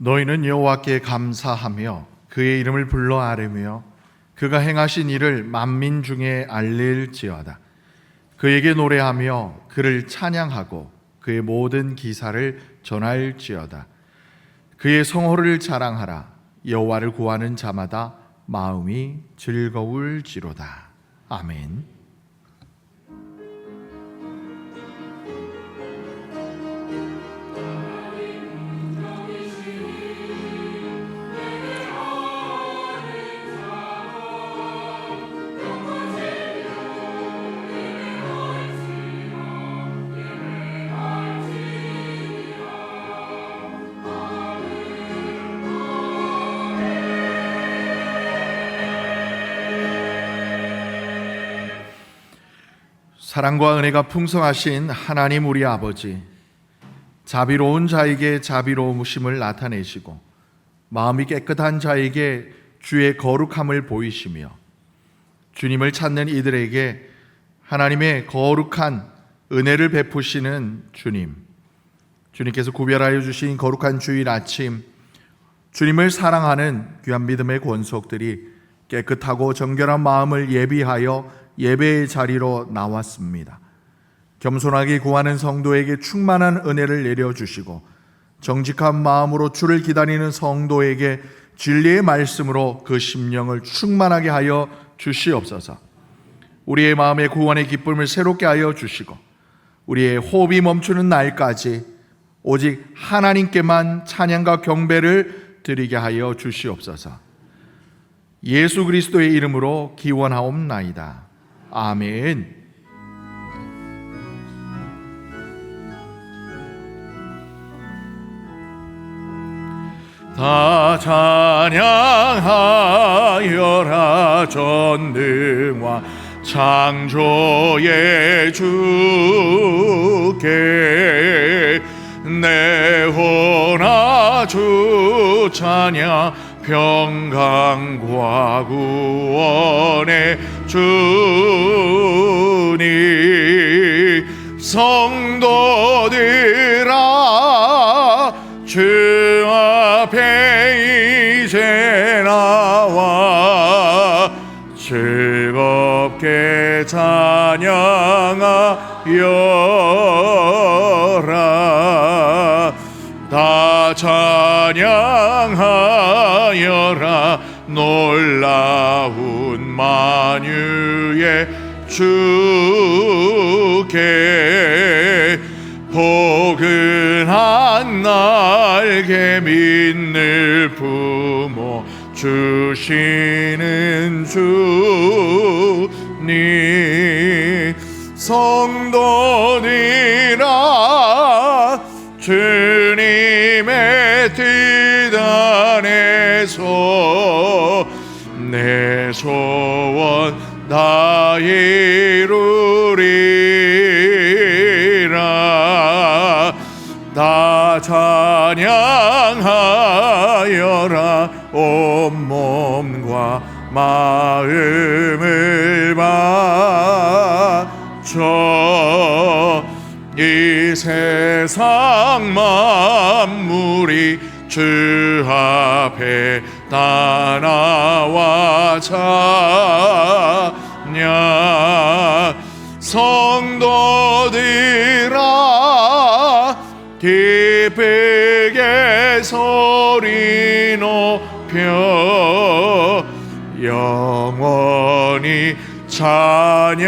너희는 여호와께 감사하며 그의 이름을 불러 아뢰며 그가 행하신 일을 만민 중에 알릴지어다. 그에게 노래하며 그를 찬양하고 그의 모든 기사를 전할지어다. 그의 성호를 자랑하라. 여호와를 구하는 자마다 마음이 즐거울지로다. 아멘. 사랑과 은혜가 풍성하신 하나님 우리 아버지, 자비로운 자에게 자비로우심을 나타내시고 마음이 깨끗한 자에게 주의 거룩함을 보이시며 주님을 찾는 이들에게 하나님의 거룩한 은혜를 베푸시는 주님께서 구별하여 주신 거룩한 주일 아침, 주님을 사랑하는 귀한 믿음의 권속들이 깨끗하고 정결한 마음을 예비하여 예배의 자리로 나왔습니다. 겸손하게 구하는 성도에게 충만한 은혜를 내려주시고 정직한 마음으로 주를 기다리는 성도에게 진리의 말씀으로 그 심령을 충만하게 하여 주시옵소서. 우리의 마음의 구원의 기쁨을 새롭게 하여 주시고 우리의 호흡이 멈추는 날까지 오직 하나님께만 찬양과 경배를 드리게 하여 주시옵소서. 예수 그리스도의 이름으로 기원하옵나이다. 아멘. 다 찬양하여라. 전능과 창조의 주께 내 혼아 주 찬양 평강과 구원의 주님. 성도들아 주 앞에 이제 나와 즐겁게 찬양하여라. 다 찬양하여라. 놀라운 만유의 주께 포근한 날개 믿늘 품어 주시는 주님. 성도들아 주님의 뜻 안에서 내 소원 다 이루리라. 다 찬양하여라. 온몸과 마음을 바쳐 이 세상 만물이 주 앞에 다 나와 찬양. 성도들아 기쁘게 소리 높여 영원히 찬양하여라.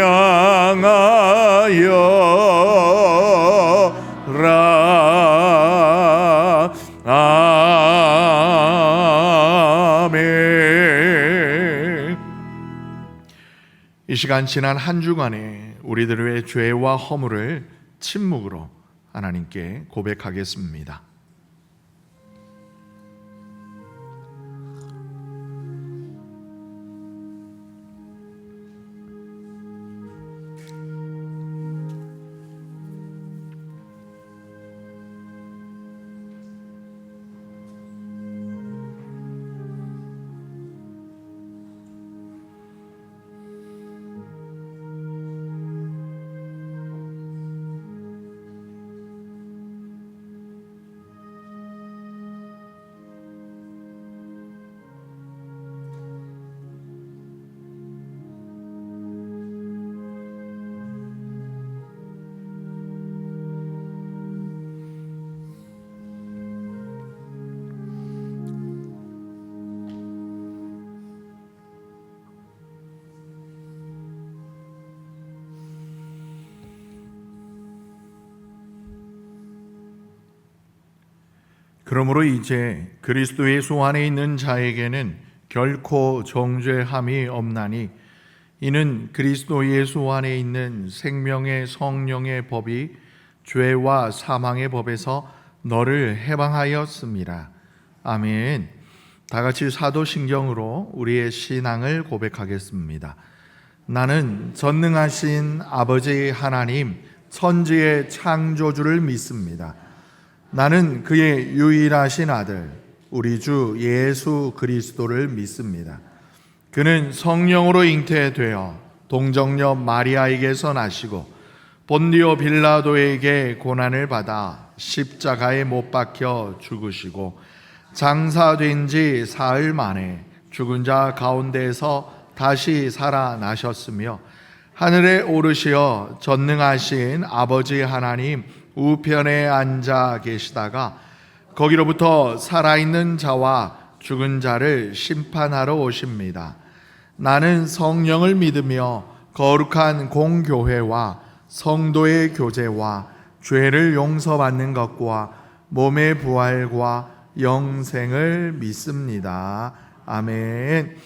아멘. 이 시간 지난 한 주간에 우리들의 죄와 허물을 침묵으로 하나님께 고백하겠습니다. 그러므로 이제 그리스도 예수 안에 있는 자에게는 결코 정죄함이 없나니 이는 그리스도 예수 안에 있는 생명의 성령의 법이 죄와 사망의 법에서 너를 해방하였습니다. 아멘. 다 같이 사도신경으로 우리의 신앙을 고백하겠습니다. 나는 전능하신 아버지 하나님 천지의 창조주를 믿습니다. 나는 그의 유일하신 아들 우리 주 예수 그리스도를 믿습니다. 그는 성령으로 잉태되어 동정녀 마리아에게서 나시고 본디오 빌라도에게 고난을 받아 십자가에 못 박혀 죽으시고 장사된 지 사흘 만에 죽은 자 가운데에서 다시 살아나셨으며 하늘에 오르시어 전능하신 아버지 하나님 우편에 앉아 계시다가 거기로부터 살아있는 자와 죽은 자를 심판하러 오십니다. 나는 성령을 믿으며 거룩한 공교회와 성도의 교제와 죄를 용서받는 것과 몸의 부활과 영생을 믿습니다. 아멘.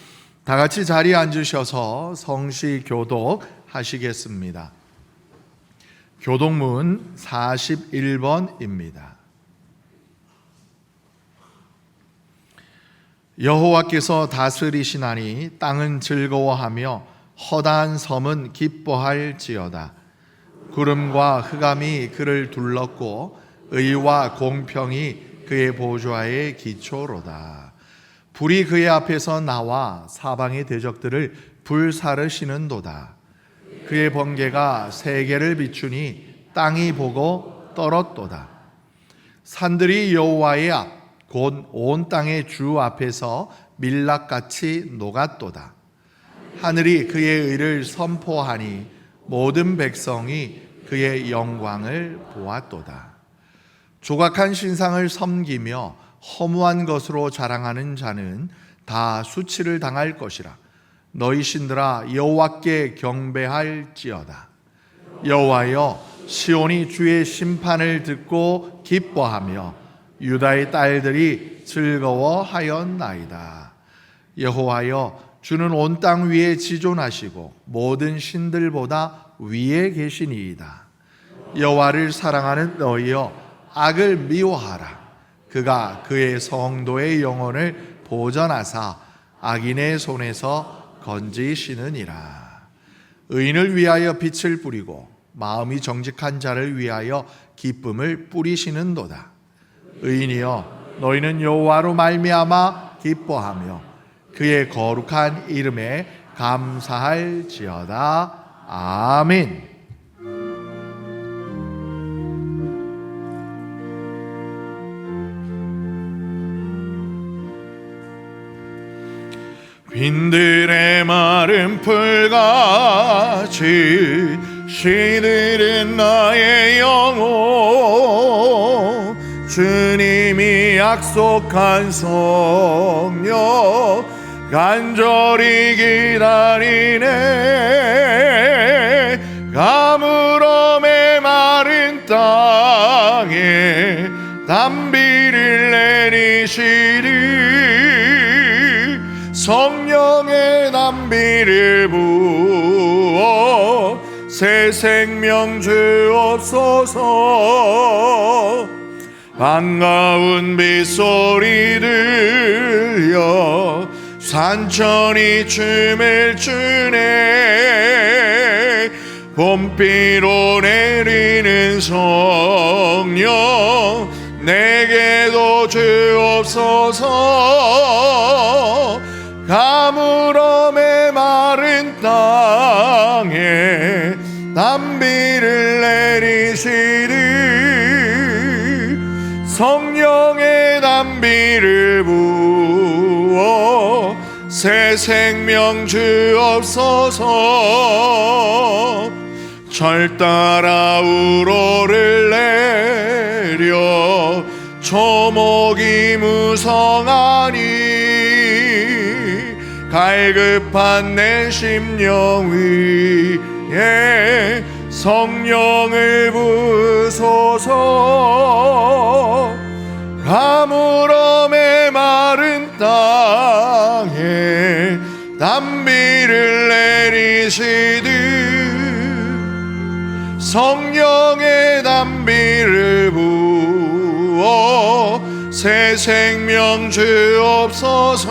다 같이 자리에 앉으셔서 성시 교독 하시겠습니다. 교독문 41번입니다. 여호와께서 다스리시나니 땅은 즐거워하며 허다한 섬은 기뻐할지어다. 구름과 흑암이 그를 둘렀고 의와 공평이 그의 보좌의 기초로다. 불이 그의 앞에서 나와 사방의 대적들을 불사르시는도다. 그의 번개가 세계를 비추니 땅이 보고 떨었도다. 산들이 여호와의 앞 곧 온 땅의 주 앞에서 밀락같이 녹았도다. 하늘이 그의 의를 선포하니 모든 백성이 그의 영광을 보았도다. 조각한 신상을 섬기며 허무한 것으로 자랑하는 자는 다 수치를 당할 것이라. 너희 신들아 여호와께 경배할지어다. 여호와여 시온이 주의 심판을 듣고 기뻐하며 유다의 딸들이 즐거워하였나이다. 여호와여 주는 온 땅 위에 지존하시고 모든 신들보다 위에 계시니이다. 여호와를 사랑하는 너희여 악을 미워하라. 그가 그의 성도의 영혼을 보전하사 악인의 손에서 건지시느니라. 의인을 위하여 빛을 뿌리고 마음이 정직한 자를 위하여 기쁨을 뿌리시는도다. 의인이여 너희는 여호와로 말미암아 기뻐하며 그의 거룩한 이름에 감사할지어다. 아멘. 빈들의 마른 풀같이 시들은 나의 영혼 주님이 약속한 성령 간절히 기다리네. 가물어 메마른 땅에 단비를 내리시리. 성령의 단비를 부어 새 생명 주옵소서. 반가운 빗소리 들려 산천이 춤을 추네. 봄비로 내리는 성령 내게도 주옵소서. 가물어 메마른 땅에 단비를 내리시리. 성령의 단비를 부어 새 생명 주옵소서. 절 따라 우로를 내려 초목이 무성하니 갈급한 내 심령 위에 성령을 부소서. 가물어 메마른 땅에 단비를 내리시듯 성령의 단비를 부어 새 생명 주옵소서.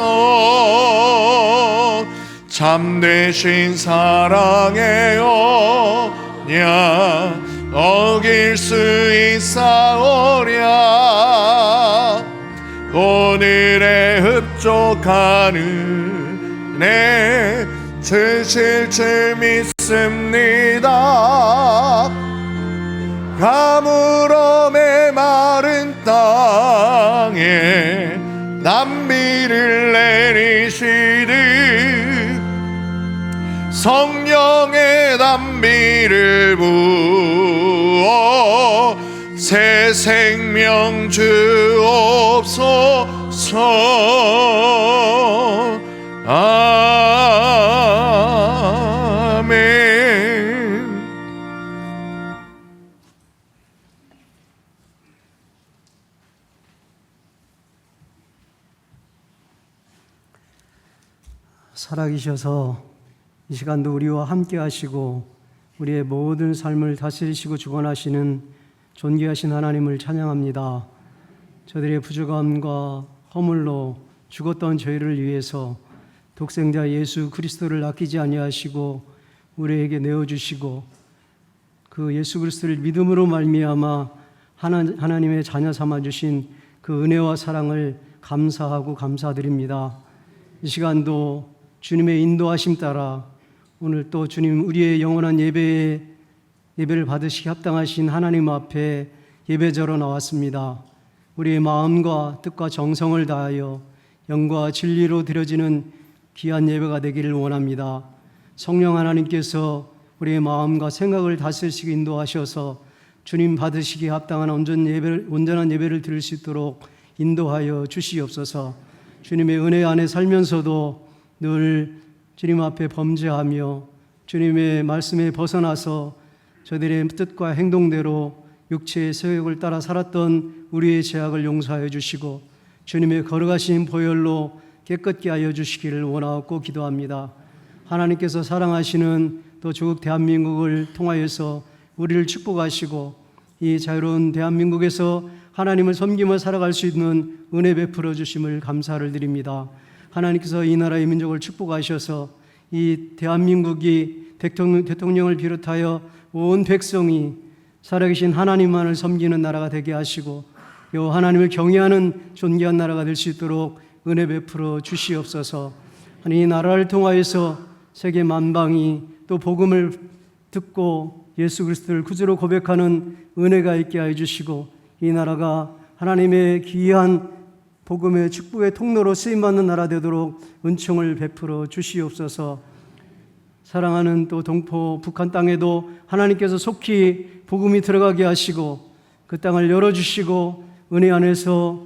참되신 사랑의 언약 어길 수 있사오랴. 오늘의 흡족한 은혜 주실 줄 믿습니다. 가물어 메마른 땅에 단비를 내리시듯 성령의 단비를 부어 새 생명 주옵소서. 아멘. 살아계셔서 이 시간도 우리와 함께 하시고 우리의 모든 삶을 다스리시고 주관하시는 존귀하신 하나님을 찬양합니다. 저들의 부족함과 허물로 죽었던 저희를 위해서 독생자 예수 그리스도를 아끼지 아니하시고 우리에게 내어주시고 그 예수 그리스도를 믿음으로 말미암아 하나님의 자녀 삼아주신 그 은혜와 사랑을 감사하고 감사드립니다. 이 시간도 주님의 인도하심 따라 오늘 또 주님 우리의 영원한 예배를 받으시기 합당하신 하나님 앞에 예배자로 나왔습니다. 우리의 마음과 뜻과 정성을 다하여 영과 진리로 드려지는 귀한 예배가 되기를 원합니다. 성령 하나님께서 우리의 마음과 생각을 다스리시고 인도하셔서 주님 받으시기 합당한 온전한 예배를 드릴 수 있도록 인도하여 주시옵소서. 주님의 은혜 안에 살면서도 늘 주님 앞에 범죄하며 주님의 말씀에 벗어나서 저들의 뜻과 행동대로 육체의 세욕을 따라 살았던 우리의 죄악을 용서하여 주시고 주님의 거룩하신 보혈로 깨끗게 하여 주시기를 원하옵고 기도합니다. 하나님께서 사랑하시는 또 조국 대한민국을 통하여서 우리를 축복하시고 이 자유로운 대한민국에서 하나님을 섬기며 살아갈 수 있는 은혜 베풀어 주심을 감사를 드립니다. 하나님께서 이 나라의 민족을 축복하셔서 이 대한민국이 대통령을 비롯하여 온 백성이 살아계신 하나님만을 섬기는 나라가 되게 하시고 요 하나님을 경외하는 존귀한 나라가 될 수 있도록 은혜 베풀어 주시옵소서. 이 나라를 통하여서 세계 만방이 또 복음을 듣고 예수 그리스도를 구주로 고백하는 은혜가 있게 하여 주시고 이 나라가 하나님의 귀한 복음의 축복의 통로로 쓰임받는 나라 되도록 은총을 베풀어 주시옵소서. 사랑하는 또 동포 북한 땅에도 하나님께서 속히 복음이 들어가게 하시고 그 땅을 열어주시고 은혜 안에서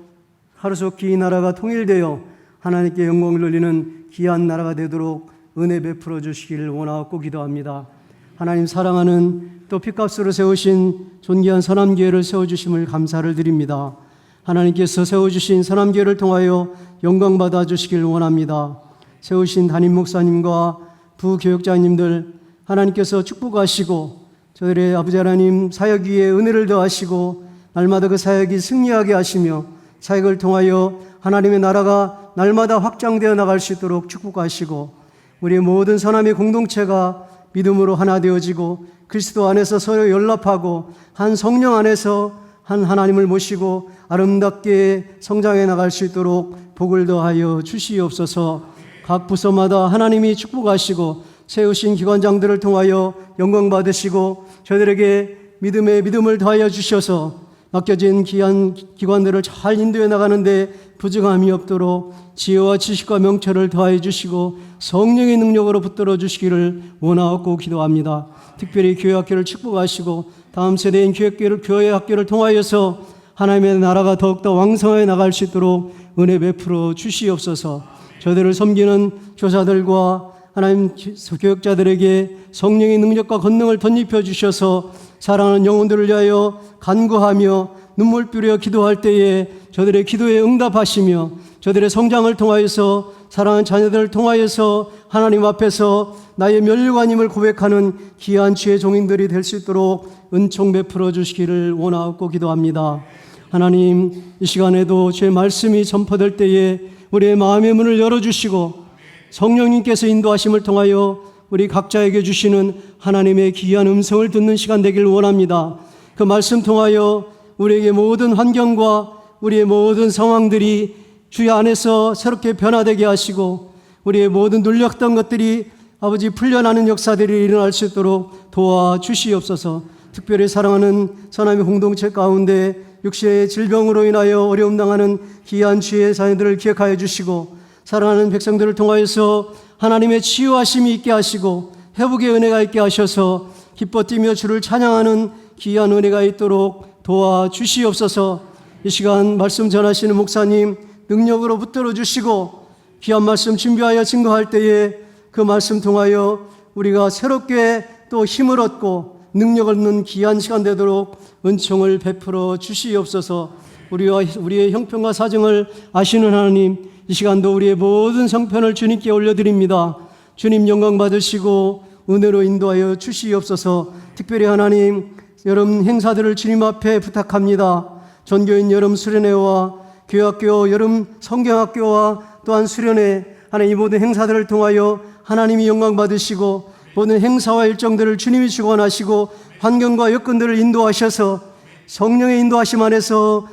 하루속히 이 나라가 통일되어 하나님께 영광을 돌리는 귀한 나라가 되도록 은혜 베풀어 주시기를 원하고 기도합니다. 하나님 사랑하는 또 핏값으로 세우신 존귀한 선함교회를 세워주심을 감사를 드립니다. 하나님께서 세워주신 선함교회를 통하여 영광받아 주시길 원합니다. 세우신 담임 목사님과 부교역자님들 하나님께서 축복하시고 저희의 아버지 하나님 사역 위에 은혜를 더하시고 날마다 그 사역이 승리하게 하시며 사역을 통하여 하나님의 나라가 날마다 확장되어 나갈 수 있도록 축복하시고 우리의 모든 선함의 공동체가 믿음으로 하나 되어지고 그리스도 안에서 서로 연합하고 한 성령 안에서 한 하나님을 모시고 아름답게 성장해 나갈 수 있도록 복을 더하여 주시옵소서. 각 부서마다 하나님이 축복하시고 세우신 기관장들을 통하여 영광 받으시고 저희들에게 믿음을 더하여 주셔서 맡겨진 귀한 기관들을 잘 인도해 나가는데 부정함이 없도록 지혜와 지식과 명철을 더하여 주시고 성령의 능력으로 붙들어 주시기를 원하옵고 기도합니다. 특별히 교회학교를 축복하시고 다음 세대인 교회학교를 통하여서 하나님의 나라가 더욱더 왕성하게 나갈 수 있도록 은혜 베풀어 주시옵소서. 저들을 섬기는 교사들과 하나님 교역자들에게 성령의 능력과 권능을 덧입혀 주셔서 사랑하는 영혼들을 위하여 간구하며 눈물 뿌려 기도할 때에 저들의 기도에 응답하시며 저들의 성장을 통하여서 사랑하는 자녀들을 통하여서 하나님 앞에서 나의 멸류관임을 고백하는 귀한 주의 종인들이 될 수 있도록 은총 베풀어 주시기를 원하고 기도합니다. 하나님, 이 시간에도 주의 말씀이 전파될 때에 우리의 마음의 문을 열어주시고 성령님께서 인도하심을 통하여 우리 각자에게 주시는 하나님의 귀한 음성을 듣는 시간 되기를 원합니다. 그 말씀 통하여 우리에게 모든 환경과 우리의 모든 상황들이 주의 안에서 새롭게 변화되게 하시고 우리의 모든 눌렸던 것들이 아버지 풀려나는 역사들이 일어날 수 있도록 도와주시옵소서. 특별히 사랑하는 선함의 공동체 가운데 육신의 질병으로 인하여 어려움 당하는 귀한 주의 자녀들을 기억하여 주시고 사랑하는 백성들을 통하여서 하나님의 치유하심이 있게 하시고 회복의 은혜가 있게 하셔서 기뻐 뛰며 주를 찬양하는 귀한 은혜가 있도록 도와주시옵소서. 이 시간 말씀 전하시는 목사님 능력으로 붙들어 주시고 귀한 말씀 준비하여 증거할 때에 그 말씀 통하여 우리가 새롭게 또 힘을 얻고 능력을 얻는 귀한 시간 되도록 은총을 베풀어 주시옵소서. 우리와 우리의 형편과 사정을 아시는 하나님, 이 시간도 우리의 모든 성편을 주님께 올려드립니다. 주님 영광 받으시고 은혜로 인도하여 주시옵소서. 특별히 하나님, 여름 행사들을 주님 앞에 부탁합니다. 전교인 여름 수련회와 교회학교 여름 성경학교와 또한 수련회, 하나님 이 모든 행사들을 통하여 하나님이 영광 받으시고 모든 행사와 일정들을 주님이 주관하시고 환경과 여건들을 인도하셔서 성령의 인도하심 안에서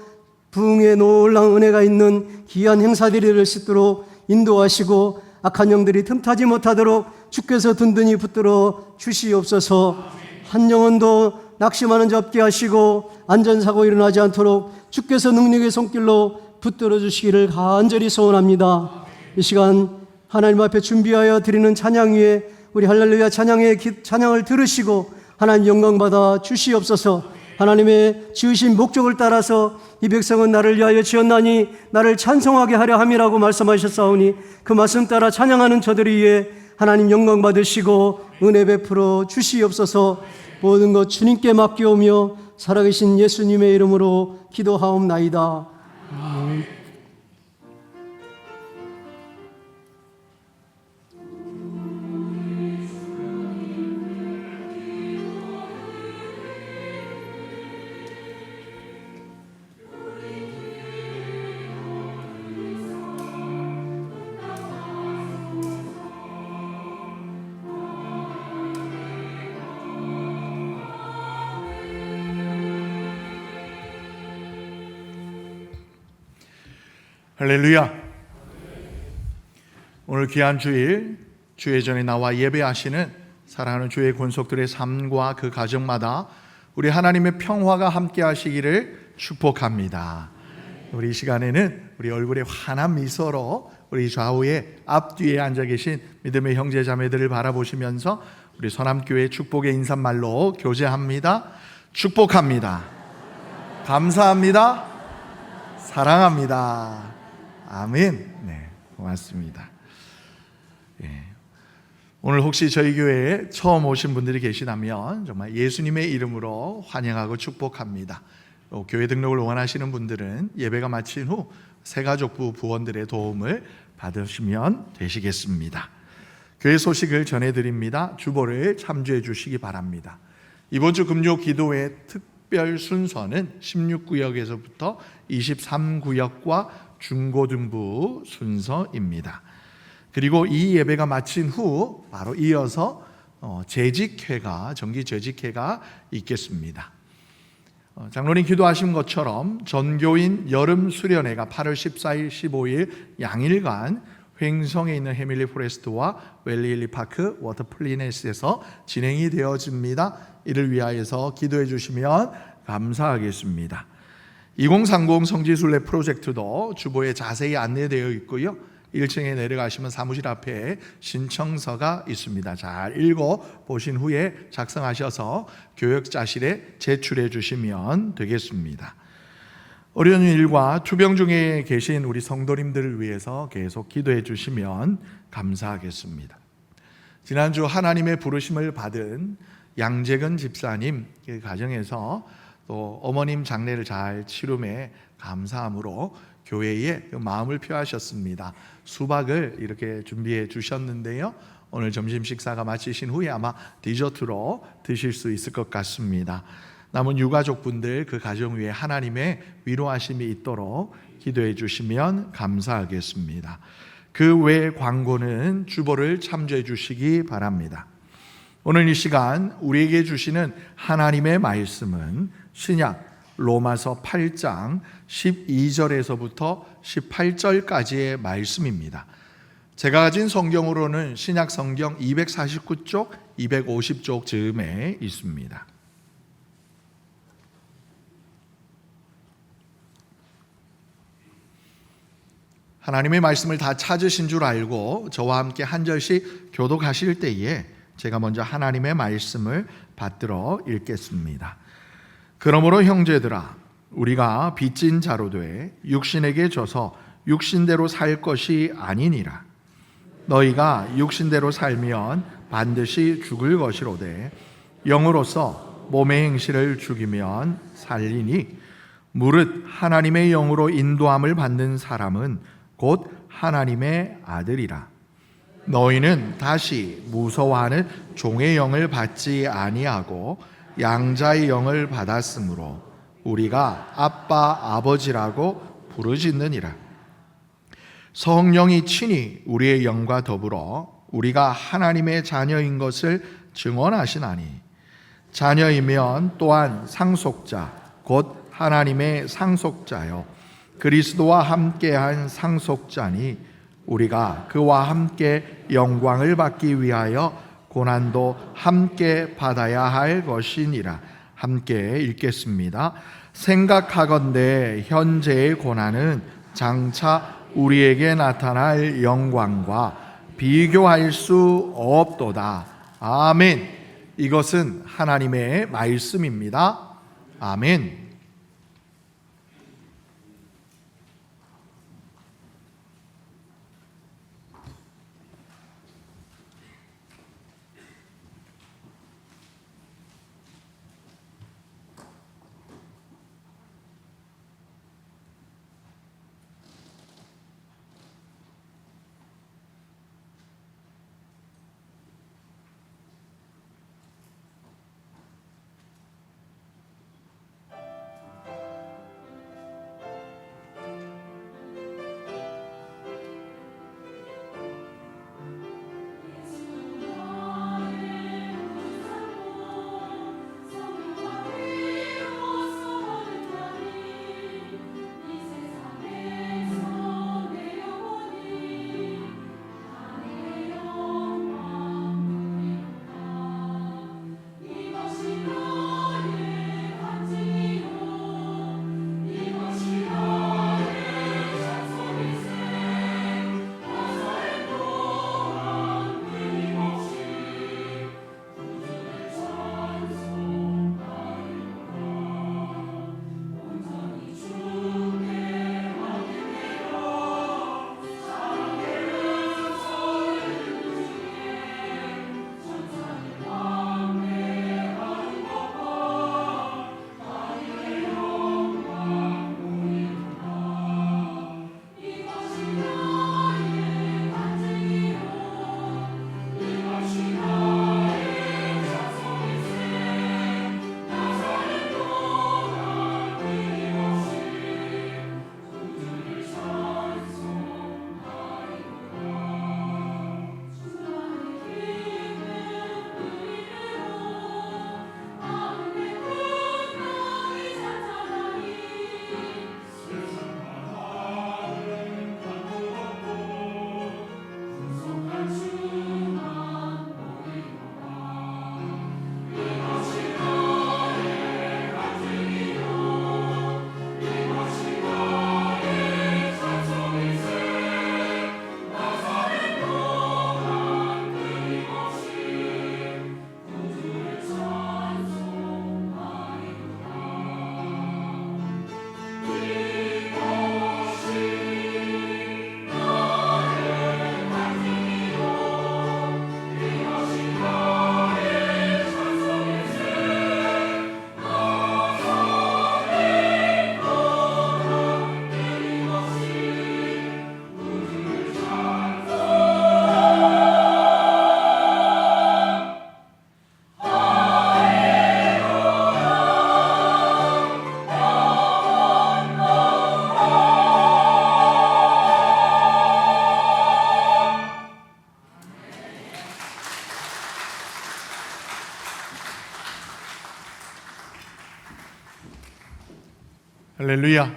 부흥의 놀라운 은혜가 있는 귀한 행사들이 될 수 있도록 인도하시고 악한 영들이 틈타지 못하도록 주께서 든든히 붙들어 주시옵소서. 한 영혼도 낙심하는 자 없게 하시고 안전사고 일어나지 않도록 주께서 능력의 손길로 붙들어 주시기를 간절히 소원합니다. 이 시간 하나님 앞에 준비하여 드리는 찬양 위에 우리 할렐루야 찬양을 들으시고 하나님 영광 받아 주시옵소서. 하나님의 지으신 목적을 따라서 이 백성은 나를 위하여 지었나니 나를 찬송하게 하려 함이라고 말씀하셨사오니 그 말씀 따라 찬양하는 저들을 위해 하나님 영광 받으시고 은혜 베풀어 주시옵소서. 모든 것 주님께 맡기오며 살아계신 예수님의 이름으로 기도하옵나이다. 아멘. 할렐루야. 오늘 귀한 주일 주의 전에 나와 예배하시는 사랑하는 주의 권속들의 삶과 그 가정마다 우리 하나님의 평화가 함께 하시기를 축복합니다. 우리 이 시간에는 우리 얼굴에 환한 미소로 우리 좌우에 앞뒤에 앉아 계신 믿음의 형제 자매들을 바라보시면서 우리 선함교회 축복의 인사말로 교제합니다. 축복합니다. 감사합니다. 사랑합니다. 아멘. 네, 고맙습니다. 예. 오늘 혹시 저희 교회에 처음 오신 분들이 계시다면 정말 예수님의 이름으로 환영하고 축복합니다. 교회 등록을 원하시는 분들은 예배가 마친 후 새가족부 부원들의 도움을 받으시면 되시겠습니다. 교회 소식을 전해드립니다. 주보를 참조해 주시기 바랍니다. 이번 주 금요 기도회 특별 순서는 16구역에서부터 23구역과 중고등부 순서입니다. 그리고 이 예배가 마친 후 바로 이어서 재직회가, 정기 재직회가 있겠습니다. 장로님 기도하신 것처럼 전교인 여름 수련회가 8월 14일, 15일 양일간 횡성에 있는 해밀리 포레스트와 웰리힐리 파크 워터플리넷에서 진행이 되어집니다. 이를 위하여서 기도해 주시면 감사하겠습니다. 2030 성지순례 프로젝트도 주보에 자세히 안내되어 있고요. 1층에 내려가시면 사무실 앞에 신청서가 있습니다. 잘 읽어보신 후에 작성하셔서 교역자실에 제출해 주시면 되겠습니다. 어려운 일과 투병 중에 계신 우리 성도님들을 위해서 계속 기도해 주시면 감사하겠습니다. 지난주 하나님의 부르심을 받은 양재근 집사님 가정에서 또 어머님 장례를 잘 치rum에 감사함으로 교회에 그 마음을 표하셨습니다. 수박을 이렇게 준비해 주셨는데요. 오늘 점심 식사가 마치신 후에 아마 디저트로 드실 수 있을 것 같습니다. 남은 유가족분들 그 가정 위에 하나님의 위로하심이 있도록 기도해 주시면 감사하겠습니다. 그 외 광고는 주보를 참조해 주시기 바랍니다. 오늘 이 시간 우리에게 주시는 하나님의 말씀은 신약 로마서 8장 12절에서부터 18절까지의 말씀입니다. 제가 가진 성경으로는 신약 성경 249쪽, 250쪽 즈음에 있습니다. 하나님의 말씀을 다 찾으신 줄 알고 저와 함께 한 절씩 교독하실 때에 제가 먼저 하나님의 말씀을 받들어 읽겠습니다. 그러므로 형제들아, 우리가 빚진 자로 돼 육신에게 져서 육신대로 살 것이 아니니라. 너희가 육신대로 살면 반드시 죽을 것이로되 영으로서 몸의 행실을 죽이면 살리니 무릇 하나님의 영으로 인도함을 받는 사람은 곧 하나님의 아들이라. 너희는 다시 무서워하는 종의 영을 받지 아니하고 양자의 영을 받았으므로 우리가 아빠 아버지라고 부르짖느니라. 성령이 친히 우리의 영과 더불어 우리가 하나님의 자녀인 것을 증언하시나니 자녀이면 또한 상속자 곧 하나님의 상속자요 그리스도와 함께한 상속자니 우리가 그와 함께 영광을 받기 위하여 고난도 함께 받아야 할 것이니라. 함께 읽겠습니다. 생각하건대 현재의 고난은 장차 우리에게 나타날 영광과 비교할 수 없도다. 아멘. 이것은 하나님의 말씀입니다. 아멘. 할렐루야.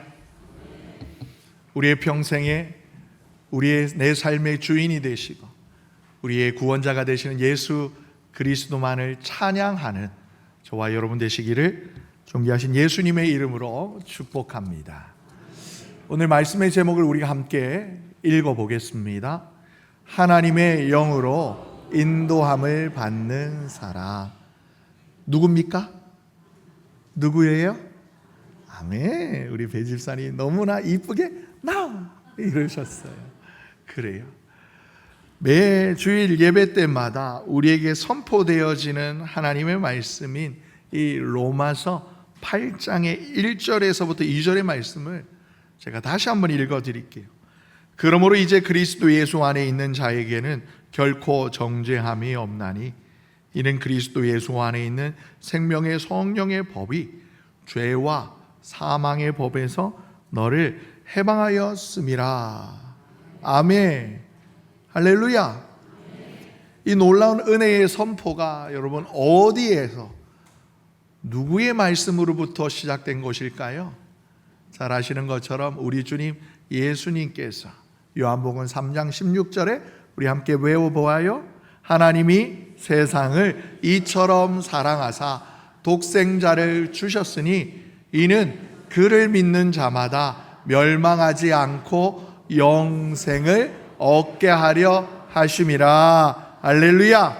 우리의 평생에 내 삶의 주인이 되시고 우리의 구원자가 되시는 예수 그리스도만을 찬양하는 저와 여러분 되시기를 존귀하신 예수님의 이름으로 축복합니다. 오늘 말씀의 제목을 우리가 함께 읽어보겠습니다. 하나님의 영으로 인도함을 받는 사람. 누굽니까? 누구예요? 아멘. 우리 배집사님 너무나 이쁘게 나 이러셨어요. 그래요. 매 주일 예배 때마다 우리에게 선포되어지는 하나님의 말씀인 이 로마서 8장의 1절에서부터 2절의 말씀을 제가 다시 한번 읽어드릴게요. 그러므로 이제 그리스도 예수 안에 있는 자에게는 결코 정죄함이 없나니 이는 그리스도 예수 안에 있는 생명의 성령의 법이 죄와 사망의 법에서 너를 해방하였음이라. 아멘. 할렐루야. 이 놀라운 은혜의 선포가 여러분 어디에서 누구의 말씀으로부터 시작된 것일까요? 잘 아시는 것처럼 우리 주님 예수님께서 요한복음 3장 16절에 우리 함께 외워보아요. 하나님이 세상을 이처럼 사랑하사 독생자를 주셨으니 이는 그를 믿는 자마다 멸망하지 않고 영생을 얻게 하려 하심이라. 할렐루야.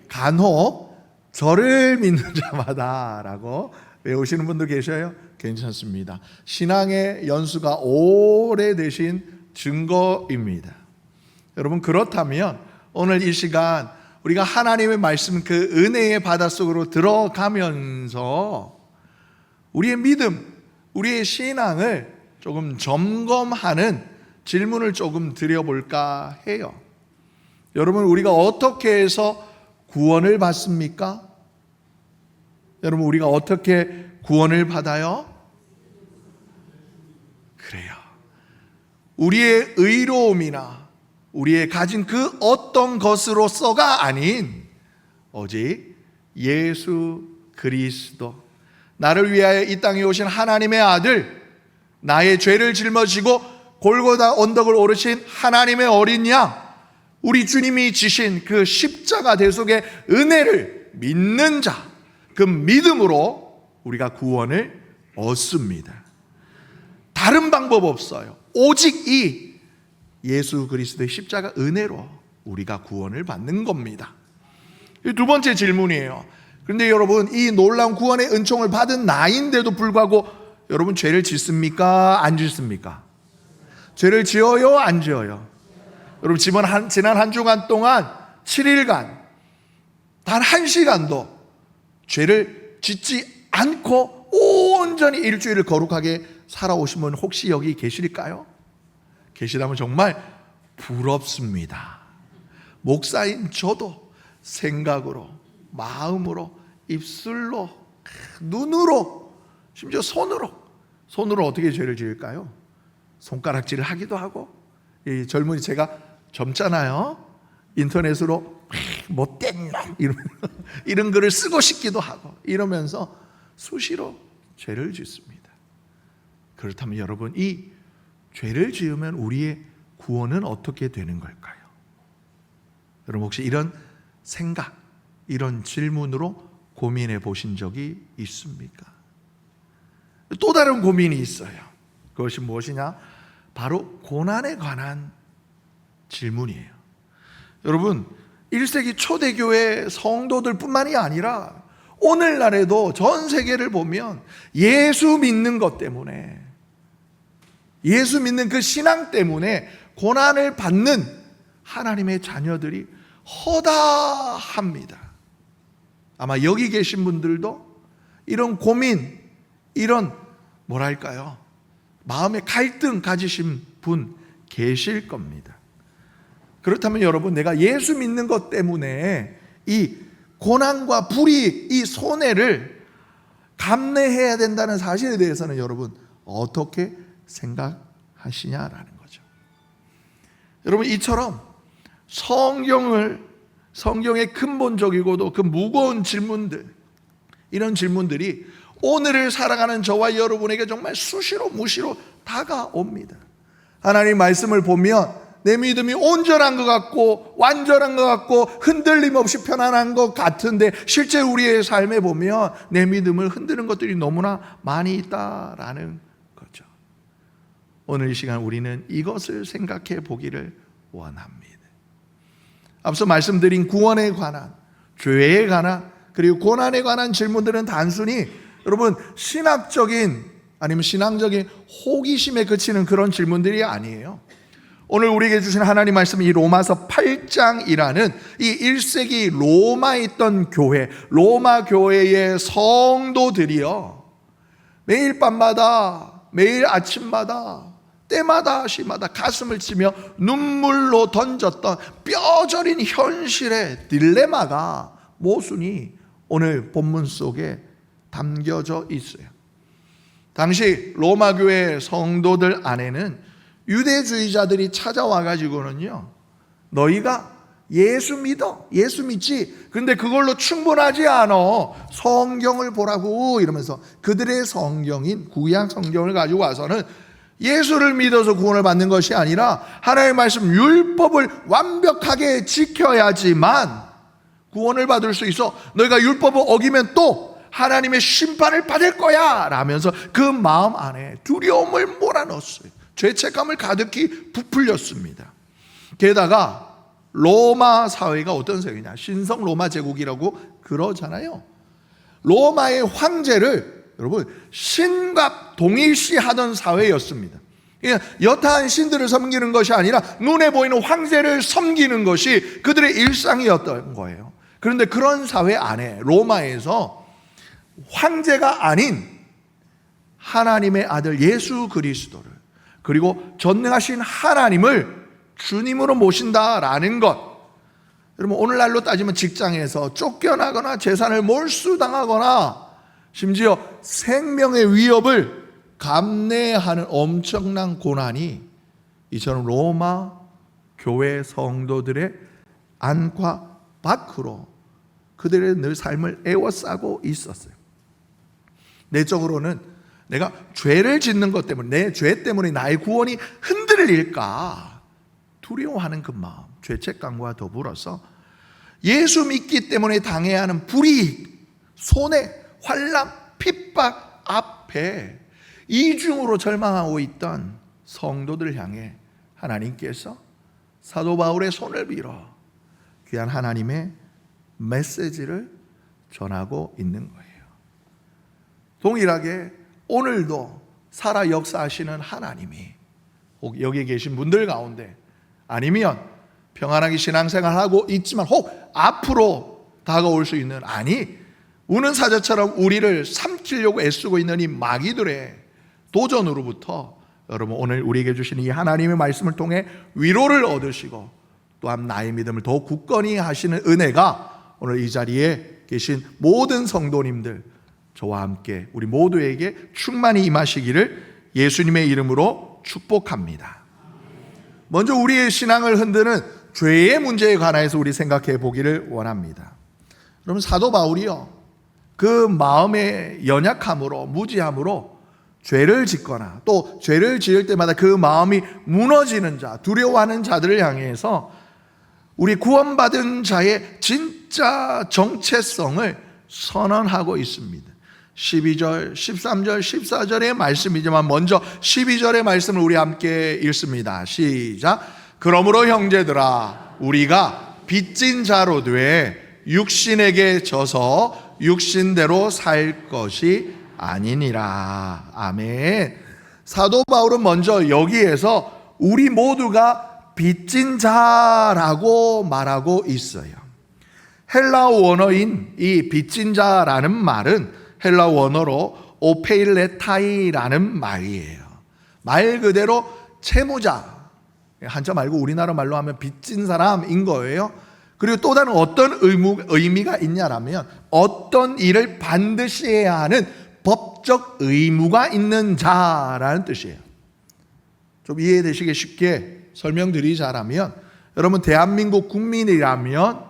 간혹 저를 믿는 자마다 라고 외우시는 분도 계셔요? 괜찮습니다. 신앙의 연수가 오래되신 증거입니다. 여러분, 그렇다면 오늘 이 시간 우리가 하나님의 말씀 그 은혜의 바닷속으로 들어가면서 우리의 믿음, 우리의 신앙을 조금 점검하는 질문을 조금 드려볼까 해요. 여러분, 우리가 어떻게 해서 구원을 받습니까? 여러분, 우리가 어떻게 구원을 받아요? 그래요. 우리의 의로움이나 우리의 가진 그 어떤 것으로서가 아닌 오직 예수 그리스도, 나를 위하여 이 땅에 오신 하나님의 아들, 나의 죄를 짊어지고 골고다 언덕을 오르신 하나님의 어린 양, 우리 주님이 지신 그 십자가 대속의 은혜를 믿는 자, 그 믿음으로 우리가 구원을 얻습니다. 다른 방법 없어요. 오직 이 예수 그리스도의 십자가 은혜로 우리가 구원을 받는 겁니다. 두 번째 질문이에요. 그런데 여러분, 이 놀라운 구원의 은총을 받은 나인데도 불구하고 여러분 죄를 짓습니까? 안 짓습니까? 죄를 지어요? 안 지어요? 여러분, 지난 한 주간 동안 7일간 단 1시간도 죄를 짓지 않고 온전히 일주일을 거룩하게 살아오신 분 혹시 여기 계실까요? 계시다면 정말 부럽습니다. 목사인 저도 생각으로, 마음으로, 입술로, 눈으로, 심지어 손으로 어떻게 죄를 지을까요? 손가락질을 하기도 하고, 이 젊은이, 제가 젊잖아요. 인터넷으로 못된 놈 이런 글을 쓰고 싶기도 하고 이러면서 수시로 죄를 짓습니다. 그렇다면 여러분, 이 죄를 지으면 우리의 구원은 어떻게 되는 걸까요? 여러분, 혹시 이런 생각, 이런 질문으로 고민해 보신 적이 있습니까? 또 다른 고민이 있어요. 그것이 무엇이냐? 바로 고난에 관한 질문이에요. 여러분, 1세기 초대교회 성도들 뿐만이 아니라 오늘날에도 전 세계를 보면 예수 믿는 것 때문에, 예수 믿는 그 신앙 때문에 고난을 받는 하나님의 자녀들이 허다합니다. 아마 여기 계신 분들도 이런 고민, 이런 뭐랄까요, 마음의 갈등 가지신 분 계실 겁니다. 그렇다면 여러분, 내가 예수 믿는 것 때문에 이 고난과 불이익, 이 손해를 감내해야 된다는 사실에 대해서는 여러분 어떻게 생각하시냐라는 거죠. 여러분, 이처럼 성경의 근본적이고도 그 무거운 질문들, 이런 질문들이 오늘을 살아가는 저와 여러분에게 정말 수시로 무시로 다가옵니다. 하나님 말씀을 보면 내 믿음이 온전한 것 같고 완전한 것 같고 흔들림 없이 편안한 것 같은데 실제 우리의 삶에 보면 내 믿음을 흔드는 것들이 너무나 많이 있다라는 거죠. 오늘 이 시간 우리는 이것을 생각해 보기를 원합니다. 앞서 말씀드린 구원에 관한, 죄에 관한, 그리고 고난에 관한 질문들은 단순히 여러분 신학적인 아니면 신앙적인 호기심에 그치는 그런 질문들이 아니에요. 오늘 우리에게 주신 하나님 말씀이 로마서 8장이라는 이 1세기 로마에 있던 교회, 로마 교회의 성도들이요, 매일 밤마다, 매일 아침마다, 때마다 시마다 가슴을 치며 눈물로 던졌던 뼈저린 현실의 딜레마가 모순이 오늘 본문 속에 담겨져 있어요. 당시 로마 교회 성도들 안에는 유대주의자들이 찾아와 가지고는요, 너희가 예수 믿어, 예수 믿지, 근데 그걸로 충분하지 않아, 성경을 보라고 이러면서 그들의 성경인 구약 성경을 가지고 와서는 예수를 믿어서 구원을 받는 것이 아니라 하나님의 말씀 율법을 완벽하게 지켜야지만 구원을 받을 수 있어, 너희가 율법을 어기면 또 하나님의 심판을 받을 거야 라면서 그 마음 안에 두려움을 몰아넣었어요. 죄책감을 가득히 부풀렸습니다. 게다가 로마 사회가 어떤 사회냐, 신성 로마 제국이라고 그러잖아요. 로마의 황제를 여러분 신과 동일시하던 사회였습니다. 여타한 신들을 섬기는 것이 아니라 눈에 보이는 황제를 섬기는 것이 그들의 일상이었던 거예요. 그런데 그런 사회 안에 로마에서 황제가 아닌 하나님의 아들 예수 그리스도를, 그리고 전능하신 하나님을 주님으로 모신다라는 것, 여러분 오늘날로 따지면 직장에서 쫓겨나거나 재산을 몰수당하거나 심지어 생명의 위협을 감내하는 엄청난 고난이 이처럼 로마 교회 성도들의 안과 밖으로 그들의 늘 삶을 에워싸고 있었어요. 내적으로는 내가 죄를 짓는 것 때문에, 내 죄 때문에 나의 구원이 흔들릴까 두려워하는 그 마음, 죄책감과 더불어서 예수 믿기 때문에 당해야 하는 불이익, 손해, 환난, 핍박 앞에 이중으로 절망하고 있던 성도들 향해 하나님께서 사도 바울의 손을 빌어 귀한 하나님의 메시지를 전하고 있는 거예요. 동일하게 오늘도 살아 역사하시는 하나님이 혹 여기 계신 분들 가운데, 아니면 평안하게 신앙생활하고 있지만 혹 앞으로 다가올 수 있는, 아니 우는 사자처럼 우리를 삼키려고 애쓰고 있는 이 마귀들의 도전으로부터 여러분 오늘 우리에게 주신 이 하나님의 말씀을 통해 위로를 얻으시고 또한 나의 믿음을 더 굳건히 하시는 은혜가 오늘 이 자리에 계신 모든 성도님들, 저와 함께 우리 모두에게 충만히 임하시기를 예수님의 이름으로 축복합니다. 먼저 우리의 신앙을 흔드는 죄의 문제에 관해서 우리 생각해 보기를 원합니다. 여러분 사도 바울이요, 그 마음의 연약함으로, 무지함으로 죄를 짓거나 또 죄를 지을 때마다 그 마음이 무너지는 자, 두려워하는 자들을 향해서 우리 구원받은 자의 진짜 정체성을 선언하고 있습니다. 12절, 13절, 14절의 말씀이지만 먼저 12절의 말씀을 우리 함께 읽습니다. 시작. 그러므로 형제들아, 우리가 빚진 자로 돼 육신에게 져서 육신대로 살 것이 아니니라. 아멘. 사도 바울은 먼저 여기에서 우리 모두가 빚진 자라고 말하고 있어요. 헬라어 원어인 이 빚진 자라는 말은 헬라어 원어로 오페일레타이라는 말이에요. 말 그대로 채무자, 한자 말고 우리나라 말로 하면 빚진 사람인 거예요. 그리고 또 다른 어떤 의미가 있냐라면 어떤 일을 반드시 해야 하는 법적 의무가 있는 자라는 뜻이에요. 좀 이해되시기 쉽게 설명드리자면, 여러분 대한민국 국민이라면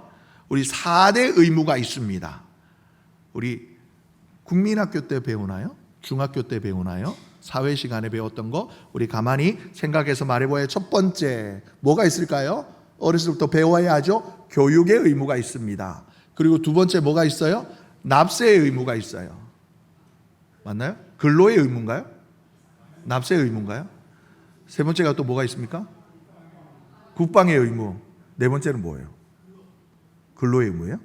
우리 4대 의무가 있습니다. 우리 국민학교 때 배우나요? 중학교 때 배우나요? 사회 시간에 배웠던 거 우리 가만히 생각해서 말해봐야 첫 번째 뭐가 있을까요? 어렸을 때부터 배워야 하죠. 교육의 의무가 있습니다. 그리고 두 번째 뭐가 있어요? 납세의 의무가 있어요. 맞나요? 근로의 의무인가요? 납세의 의무인가요? 세 번째가 또 뭐가 있습니까? 국방의 의무. 네 번째는 뭐예요? 근로의 의무예요?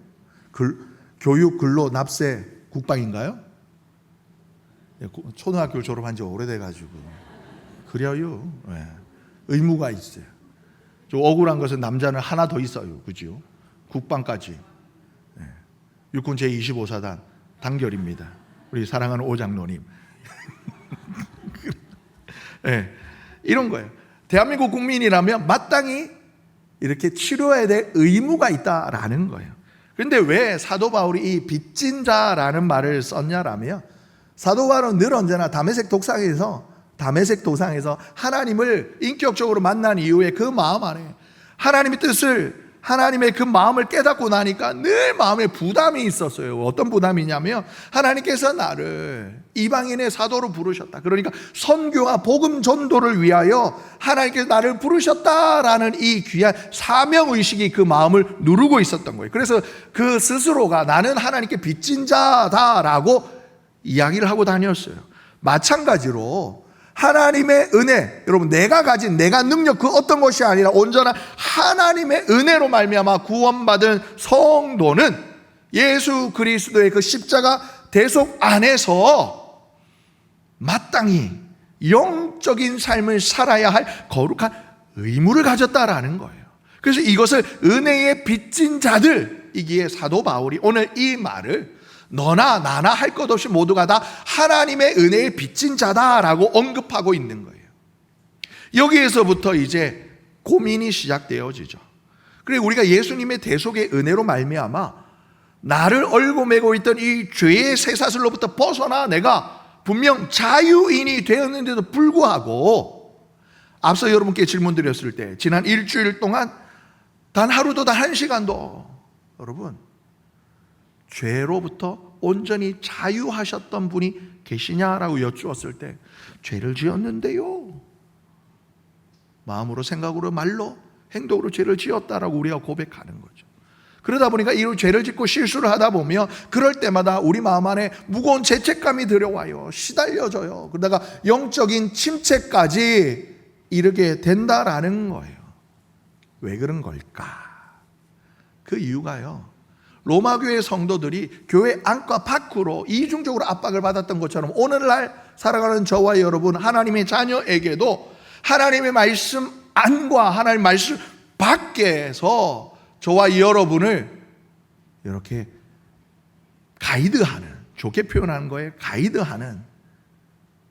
교육, 근로, 납세, 국방인가요? 초등학교 졸업한 지 오래돼가지고 그래요. 네. 의무가 있어요. 좀 억울한 것은 남자는 하나 더 있어요. 그죠? 국방까지. 네. 육군 제25사단 단결입니다. 우리 사랑하는 오장로님. 네. 이런 거예요. 대한민국 국민이라면 마땅히 이렇게 치료해야 될 의무가 있다라는 거예요. 그런데 왜 사도 바울이 이 빚진 자라는 말을 썼냐라면 사도 바울은 늘 언제나 다메섹 도상에서 하나님을 인격적으로 만난 이후에 그 마음 안에 하나님의 뜻을 하나님의 그 마음을 깨닫고 나니까 늘 마음에 부담이 있었어요. 어떤 부담이냐면 하나님께서 나를 이방인의 사도로 부르셨다. 그러니까 선교와 복음 전도를 위하여 하나님께서 나를 부르셨다라는 이 귀한 사명의식이 그 마음을 누르고 있었던 거예요. 그래서 그 스스로가 나는 하나님께 빚진 자다라고 이야기를 하고 다녔어요. 마찬가지로 하나님의 은혜, 여러분 내가 가진 내가 능력 그 어떤 것이 아니라 온전한 하나님의 은혜로 말미암아 구원받은 성도는 예수 그리스도의 그 십자가 대속 안에서 마땅히 영적인 삶을 살아야 할 거룩한 의무를 가졌다라는 거예요. 그래서 이것을 은혜의 빚진 자들이기에 사도 바울이 오늘 이 말을 너나 나나 할 것 없이 모두가 다 하나님의 은혜에 빚진 자다라고 언급하고 있는 거예요. 여기에서부터 이제 고민이 시작되어지죠. 그리고 우리가 예수님의 대속의 은혜로 말미암아 나를 얽어매고 있던 이 죄의 쇠사슬로부터 벗어나 내가 분명 자유인이 되었는데도 불구하고 앞서 여러분께 질문 드렸을 때 지난 일주일 동안 단 하루도 단 한 시간도 여러분 죄로부터 온전히 자유하셨던 분이 계시냐라고 여쭈었을 때 죄를 지었는데요, 마음으로 생각으로 말로 행동으로 죄를 지었다라고 우리가 고백하는 거죠. 그러다 보니까 이 죄를 짓고 실수를 하다 보면 그럴 때마다 우리 마음 안에 무거운 죄책감이 들어와요. 시달려져요. 그러다가 영적인 침체까지 이르게 된다라는 거예요. 왜 그런 걸까? 그 이유가요, 로마교회 성도들이 교회 안과 밖으로 이중적으로 압박을 받았던 것처럼 오늘날 살아가는 저와 여러분 하나님의 자녀에게도 하나님의 말씀 안과 하나님의 말씀 밖에서 저와 여러분을 이렇게 가이드하는, 좋게 표현하는 거에 가이드하는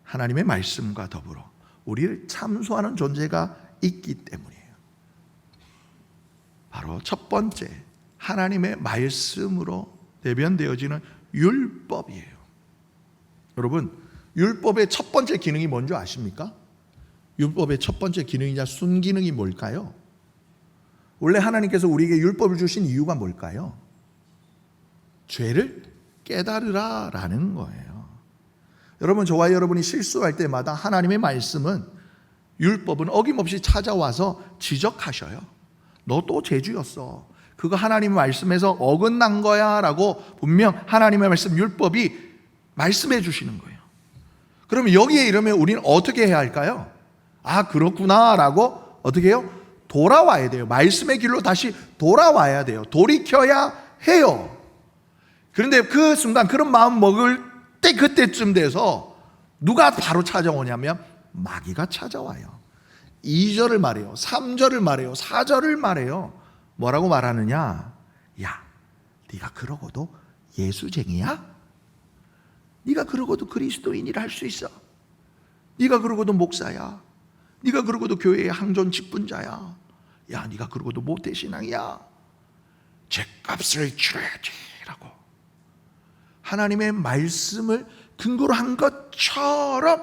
하나님의 말씀과 더불어 우리를 참소하는 존재가 있기 때문이에요. 바로 첫 번째, 하나님의 말씀으로 대변되어지는 율법이에요. 여러분, 율법의 첫 번째 기능이 뭔지 아십니까? 율법의 첫 번째 기능이자 순기능이 뭘까요? 원래 하나님께서 우리에게 율법을 주신 이유가 뭘까요? 죄를 깨달으라 라는 거예요. 여러분, 저와 여러분이 실수할 때마다 하나님의 말씀은, 율법은 어김없이 찾아와서 지적하셔요. 너 또 죄주였어. 그거 하나님의 말씀에서 어긋난 거야 라고 분명 하나님의 말씀 율법이 말씀해 주시는 거예요. 그러면 여기에 이르면 우리는 어떻게 해야 할까요? 아, 그렇구나 라고 어떻게 해요? 돌아와야 돼요. 말씀의 길로 다시 돌아와야 돼요. 돌이켜야 해요. 그런데 그 순간 그런 마음 먹을 때 그때쯤 돼서 누가 바로 찾아오냐면 마귀가 찾아와요. 2절을 말해요. 3절을 말해요. 4절을 말해요. 뭐라고 말하느냐? 야, 네가 그러고도 예수쟁이야? 네가 그러고도 그리스도인이라 할 수 있어? 네가 그러고도 목사야? 네가 그러고도 교회의 항존 직분자야? 야, 네가 그러고도 모태신앙이야? 죄값을 치러야지 라고 하나님의 말씀을 근거로 한 것처럼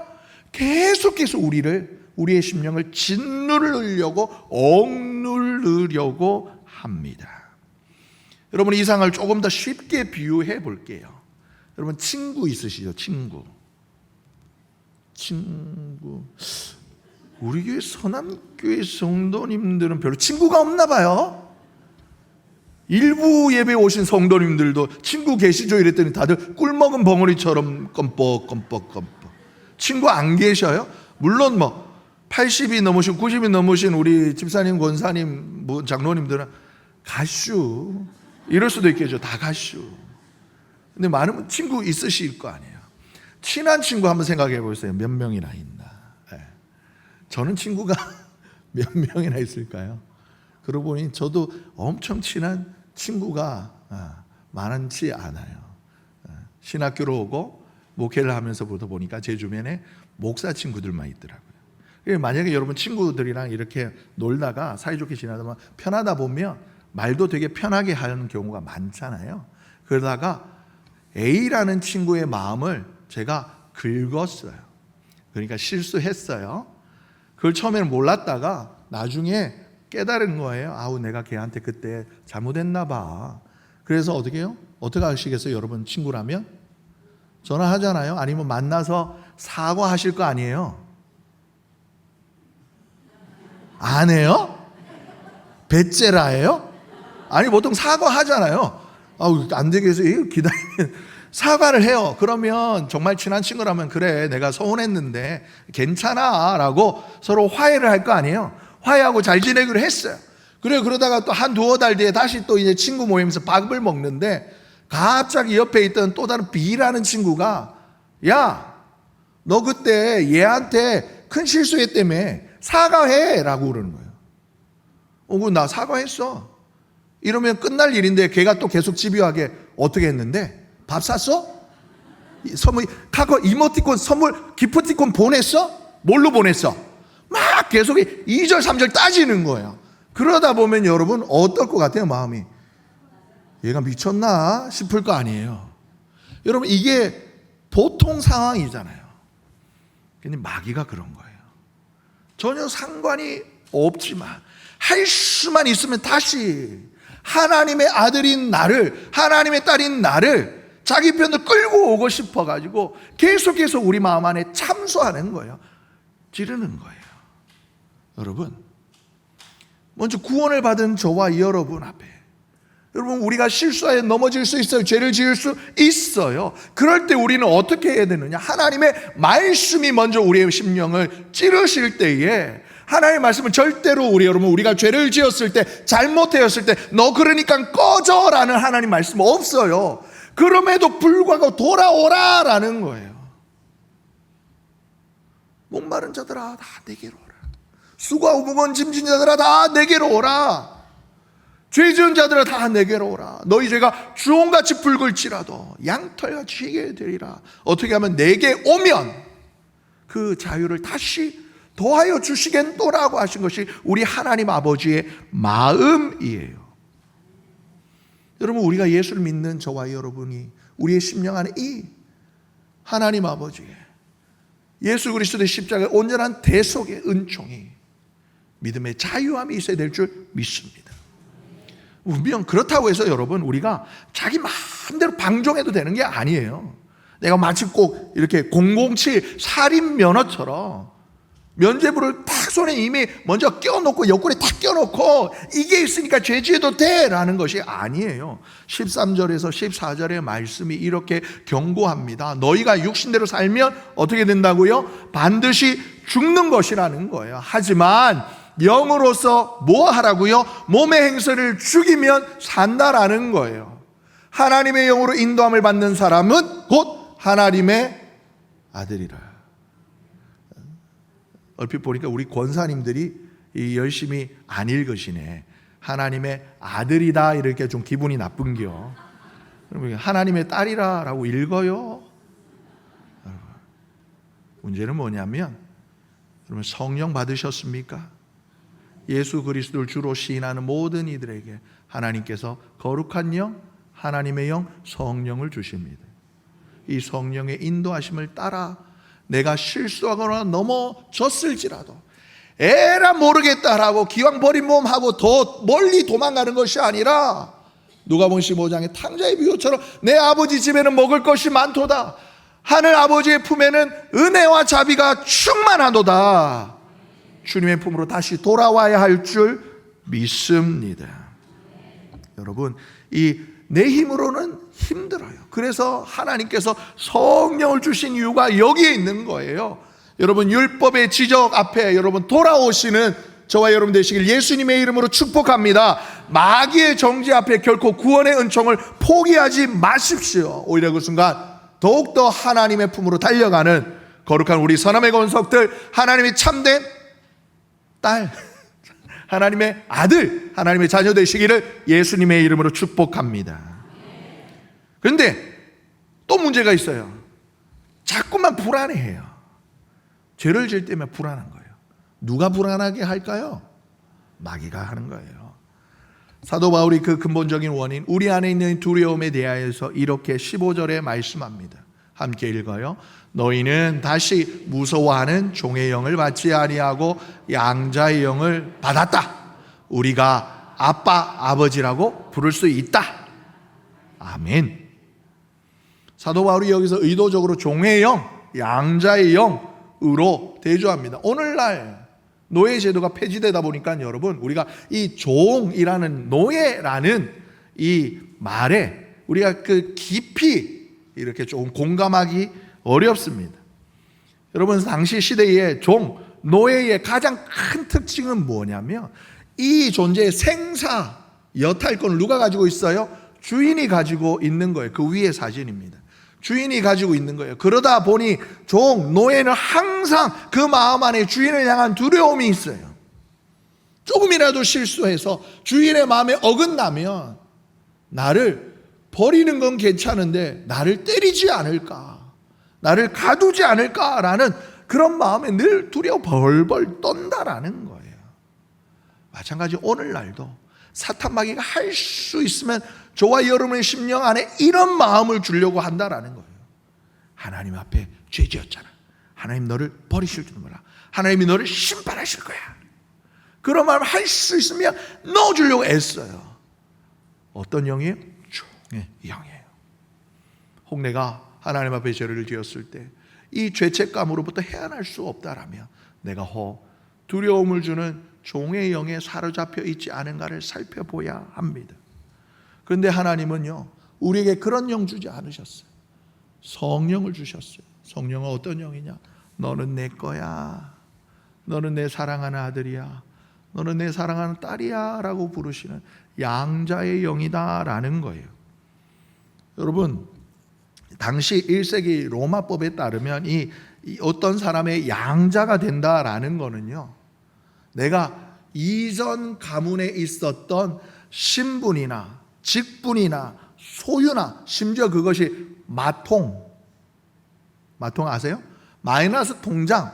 계속해서 우리의 심령을 짓누르려고 억누르려고 합니다. 여러분, 이 상을 조금 더 쉽게 비유해 볼게요. 여러분 친구 있으시죠? 친구. 우리 교회 서남교회 성도님들은 별로 친구가 없나 봐요. 일부 예배 오신 성도님들도 친구 계시죠? 이랬더니 다들 꿀먹은 벙어리처럼 껌뻑. 친구 안 계셔요? 물론 80이 넘으신 90이 넘으신 우리 집사님, 권사님, 장로님들은 가슈 이럴 수도 있겠죠. 다 가슈. 근데 많은 친구 있으실 거 아니에요. 친한 친구 한번 생각해 보세요. 몇 명이나 있나. 저는 친구가 몇 명이나 있을까요? 그러고 보니 저도 엄청 친한 친구가 많지 않아요. 신학교로 오고 목회를 하면서부터 보니까 제 주변에 목사 친구들만 있더라고요. 만약에 여러분 친구들이랑 이렇게 놀다가 사이좋게 지내다 편하다 보면 말도 되게 편하게 하는 경우가 많잖아요. 그러다가 A라는 친구의 마음을 제가 긁었어요. 그러니까 실수했어요. 그걸 처음에는 몰랐다가 나중에 깨달은 거예요. 아우, 내가 걔한테 그때 잘못했나 봐. 그래서 어떻게 해요? 어떻게 하시겠어요? 여러분 친구라면? 전화하잖아요. 아니면 만나서 사과하실 거 아니에요? 안 해요? 배째라예요? 아니 보통 사과하잖아요. 아우, 안 되게 해서 기다리면 사과를 해요. 그러면 정말 친한 친구라면 그래, 내가 서운했는데 괜찮아 라고 서로 화해를 할 거 아니에요. 화해하고 잘 지내기로 했어요. 그래, 그러다가 또 한 두어 달 뒤에 다시 또 이제 친구 모임에서 밥을 먹는데 갑자기 옆에 있던 또 다른 B라는 친구가 야, 너 그때 얘한테 큰 실수했다며 사과해 라고 그러는 거예요. 그럼 나 사과했어. 이러면 끝날 일인데 걔가 또 계속 집요하게 어떻게 했는데? 밥 샀어? 선물, 카카오 이모티콘 선물 기프티콘 보냈어? 뭘로 보냈어? 막 계속 2절 3절 따지는 거예요. 그러다 보면 여러분 어떨 것 같아요? 마음이 얘가 미쳤나 싶을 거 아니에요. 여러분 이게 보통 상황이잖아요. 근데 마귀가 그런 거예요. 전혀 상관이 없지만 할 수만 있으면 다시 하나님의 아들인 나를, 하나님의 딸인 나를 자기 편으로 끌고 오고 싶어가지고 계속해서 우리 마음 안에 참소하는 거예요. 찌르는 거예요. 여러분, 먼저 구원을 받은 저와 여러분 앞에, 여러분 우리가 실수하여 넘어질 수 있어요. 죄를 지을 수 있어요. 그럴 때 우리는 어떻게 해야 되느냐? 하나님의 말씀이 먼저 우리의 심령을 찌르실 때에 하나님의 말씀은 절대로 우리가 죄를 지었을 때, 잘못되었을 때 너 그러니까 꺼져라는 하나님 말씀 없어요. 그럼에도 불구하고 돌아오라라는 거예요. 목마른 자들아 다 내게로 오라. 수고하고 무거운 짐진 자들아 다 내게로 오라. 죄 지은 자들아 다 내게로 오라. 너희 죄가 주홍같이 붉을지라도 양털같이 희게 되리라. 어떻게 하면 내게 오면 그 자유를 다시 더하여 주시겠노라고 하신 것이 우리 하나님 아버지의 마음이에요. 여러분 우리가 예수를 믿는 저와 여러분이 우리의 심령 안에 이 하나님 아버지의 예수 그리스도의 십자가의 온전한 대속의 은총이 믿음의 자유함이 있어야 될 줄 믿습니다. 분명 그렇다고 해서 여러분 우리가 자기 마음대로 방종해도 되는 게 아니에요. 내가 마치 꼭 이렇게 007 살인 면허처럼 면죄부를 딱 손에 이미 먼저 껴놓고 옆구리에 딱 껴놓고 이게 있으니까 죄지어도 돼 라는 것이 아니에요. 13절에서 14절의 말씀이 이렇게 경고합니다. 너희가 육신대로 살면 어떻게 된다고요? 반드시 죽는 것이라는 거예요. 하지만 영으로서 뭐 하라고요? 몸의 행실을 죽이면 산다라는 거예요. 하나님의 영으로 인도함을 받는 사람은 곧 하나님의 아들이라. 얼핏 보니까 우리 권사님들이 열심히 안 읽으시네. 하나님의 아들이다 이렇게 좀 기분이 나쁜겨. 하나님의 딸이라라고 읽어요. 문제는 뭐냐면 여러분 성령 받으셨습니까? 예수 그리스도를 주로 시인하는 모든 이들에게 하나님께서 거룩한 영, 하나님의 영, 성령을 주십니다. 이 성령의 인도하심을 따라 내가 실수하거나 넘어졌을지라도 에라 모르겠다라고 기왕 버린 몸하고 더 멀리 도망가는 것이 아니라 누가복음 15장의 탕자의 비유처럼 내 아버지 집에는 먹을 것이 많도다. 하늘 아버지의 품에는 은혜와 자비가 충만하도다. 주님의 품으로 다시 돌아와야 할 줄 믿습니다. 여러분, 이 내 힘으로는 힘들어요. 그래서 하나님께서 성령을 주신 이유가 여기에 있는 거예요. 여러분, 율법의 지적 앞에 여러분 돌아오시는 저와 여러분 되시길 예수님의 이름으로 축복합니다. 마귀의 정죄 앞에 결코 구원의 은총을 포기하지 마십시오. 오히려 그 순간 더욱더 하나님의 품으로 달려가는 거룩한 우리 선함의 권속들, 하나님의 참된 딸, 하나님의 아들, 하나님의 자녀 되시기를 예수님의 이름으로 축복합니다. 그런데 또 문제가 있어요. 자꾸만 불안해해요. 죄를 지을 때면 불안한 거예요. 누가 불안하게 할까요? 마귀가 하는 거예요. 사도 바울이 그 근본적인 원인, 우리 안에 있는 두려움에 대하여서 이렇게 15절에 말씀합니다. 함께 읽어요. 너희는 다시 무서워하는 종의 영을 받지 아니하고 양자의 영을 받았다. 우리가 아빠, 아버지라고 부를 수 있다. 아멘. 사도 바울이 여기서 의도적으로 종의 영, 양자의 영으로 대조합니다. 오늘날 노예 제도가 폐지되다 보니까 여러분, 우리가 이 종이라는 노예라는 이 말에 우리가 그 깊이 이렇게 좀 공감하기 어렵습니다. 여러분, 당시 시대의 종, 노예의 가장 큰 특징은 뭐냐면 이 존재의 생사, 여탈권을 누가 가지고 있어요? 주인이 가지고 있는 거예요. 그 위에 사진입니다. 주인이 가지고 있는 거예요. 그러다 보니 종, 노예는 항상 그 마음 안에 주인을 향한 두려움이 있어요. 조금이라도 실수해서 주인의 마음에 어긋나면 나를 버리는 건 괜찮은데 나를 때리지 않을까, 나를 가두지 않을까라는 그런 마음에 늘 두려워 벌벌 떤다라는 거예요. 마찬가지 오늘날도 사탄 마귀가 할 수 있으면 저와 여러분의 심령 안에 이런 마음을 주려고 한다라는 거예요. 하나님 앞에 죄 지었잖아. 하나님 너를 버리실 줄 몰라. 하나님이 너를 심판하실 거야. 그런 마음을 할 수 있으면 넣어주려고 애써요. 어떤 영이에요? 종의 영이에요. 홍내가 하나님 앞에 죄를 지었을 때 이 죄책감으로부터 헤어날 수 없다라면 내가 두려움을 주는 종의 영에 사로잡혀 있지 않은가를 살펴봐야 합니다. 그런데 하나님은요, 우리에게 그런 영 주지 않으셨어요. 성령을 주셨어요. 성령은 어떤 영이냐? 너는 내 거야. 너는 내 사랑하는 아들이야. 너는 내 사랑하는 딸이야 라고 부르시는 양자의 영이다라는 거예요. 여러분, 당시 1세기 로마법에 따르면 이 어떤 사람의 양자가 된다라는 거는요, 내가 이전 가문에 있었던 신분이나 직분이나 소유나 심지어 그것이 마통 아세요? 마이너스 통장,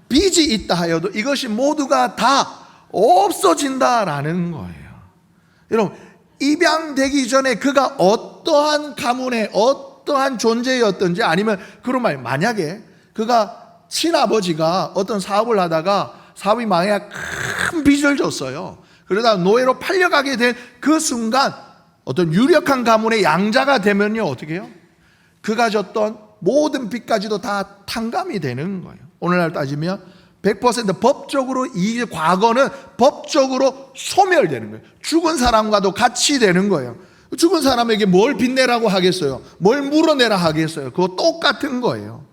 빚이 있다 하여도 이것이 모두가 다 없어진다라는 거예요. 여러분, 입양되기 전에 그가 어떠한 가문의 어떠한 존재였든지, 아니면 그런 말, 만약에 그가 친아버지가 어떤 사업을 하다가 사업이 망해야 큰 빚을 졌어요. 그러다 노예로 팔려가게 된 그 순간 어떤 유력한 가문의 양자가 되면요, 어떻게 해요? 그가 졌던 모든 빚까지도 다 탕감이 되는 거예요. 오늘날 따지면 100% 법적으로, 이 과거는 법적으로 소멸되는 거예요. 죽은 사람과도 같이 되는 거예요. 죽은 사람에게 뭘 빚내라고 하겠어요? 뭘 물어내라 하겠어요? 그거 똑같은 거예요.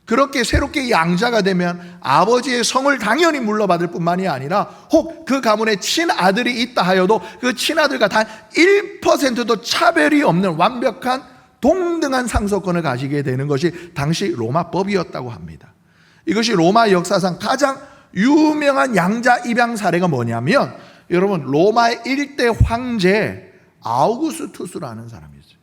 그렇게 새롭게 양자가 되면 아버지의 성을 당연히 물러받을 뿐만이 아니라 혹 그 가문에 친아들이 있다 하여도 그 친아들과 단 1%도 차별이 없는 완벽한 동등한 상속권을 가지게 되는 것이 당시 로마법이었다고 합니다. 이것이 로마 역사상 가장 유명한 양자 입양 사례가 뭐냐면, 여러분, 로마의 1대 황제 아우구스투스라는 사람이 있어요.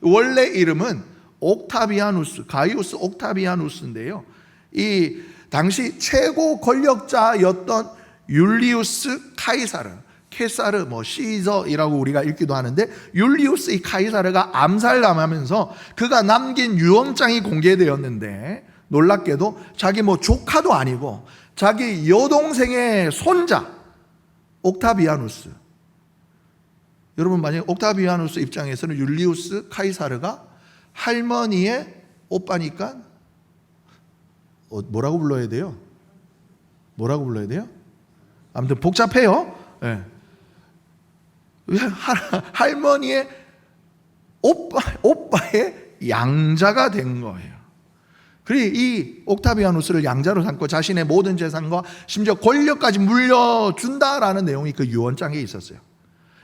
원래 이름은 옥타비아누스, 가이우스 옥타비아누스인데요, 이 당시 최고 권력자였던 율리우스 카이사르, 케사르, 시저이라고 우리가 읽기도 하는데, 율리우스 이 카이사르가 암살당하면서 그가 남긴 유언장이 공개되었는데, 놀랍게도 자기 조카도 아니고 자기 여동생의 손자 옥타비아누스, 여러분 만약 옥타비아누스 입장에서는 율리우스 카이사르가 할머니의 오빠니까 뭐라고 불러야 돼요? 뭐라고 불러야 돼요? 아무튼 복잡해요. 네. 할머니의 오빠의 양자가 된 거예요. 그리고 이 옥타비아누스를 양자로 삼고 자신의 모든 재산과 심지어 권력까지 물려준다라는 내용이 그 유언장에 있었어요.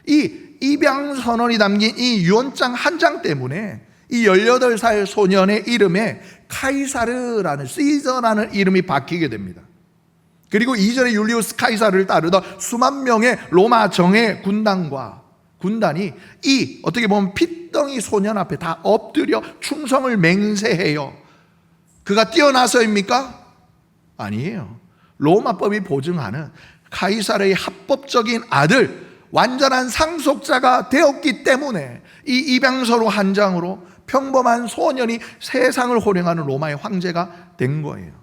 이 입양 선언이 담긴 이 유언장 한 장 때문에 이 18살 소년의 이름에 카이사르라는 시저라는 이름이 박히게 됩니다. 그리고 이전에 율리우스 카이사르를 따르던 수만 명의 로마 정예 군단이 이 어떻게 보면 핏덩이 소년 앞에 다 엎드려 충성을 맹세해요. 그가 뛰어나서입니까? 아니에요. 로마법이 보증하는 카이사르의 합법적인 아들, 완전한 상속자가 되었기 때문에 이 입양서로 한 장으로 평범한 소년이 세상을 호령하는 로마의 황제가 된 거예요.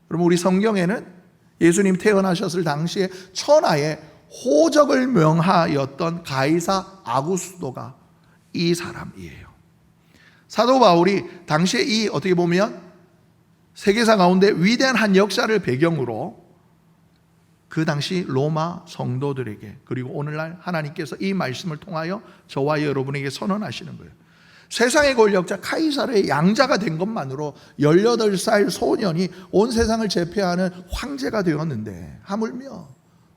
그럼 우리 성경에는 예수님 태어나셨을 당시에 천하의 호적을 명하였던 가이사 아구스도가 이 사람이에요. 사도 바울이 당시에 이 어떻게 보면 세계사 가운데 위대한 한 역사를 배경으로 그 당시 로마 성도들에게 그리고 오늘날 하나님께서 이 말씀을 통하여 저와 여러분에게 선언하시는 거예요. 세상의 권력자 카이사르의 양자가 된 것만으로 18살 소년이 온 세상을 제패하는 황제가 되었는데 하물며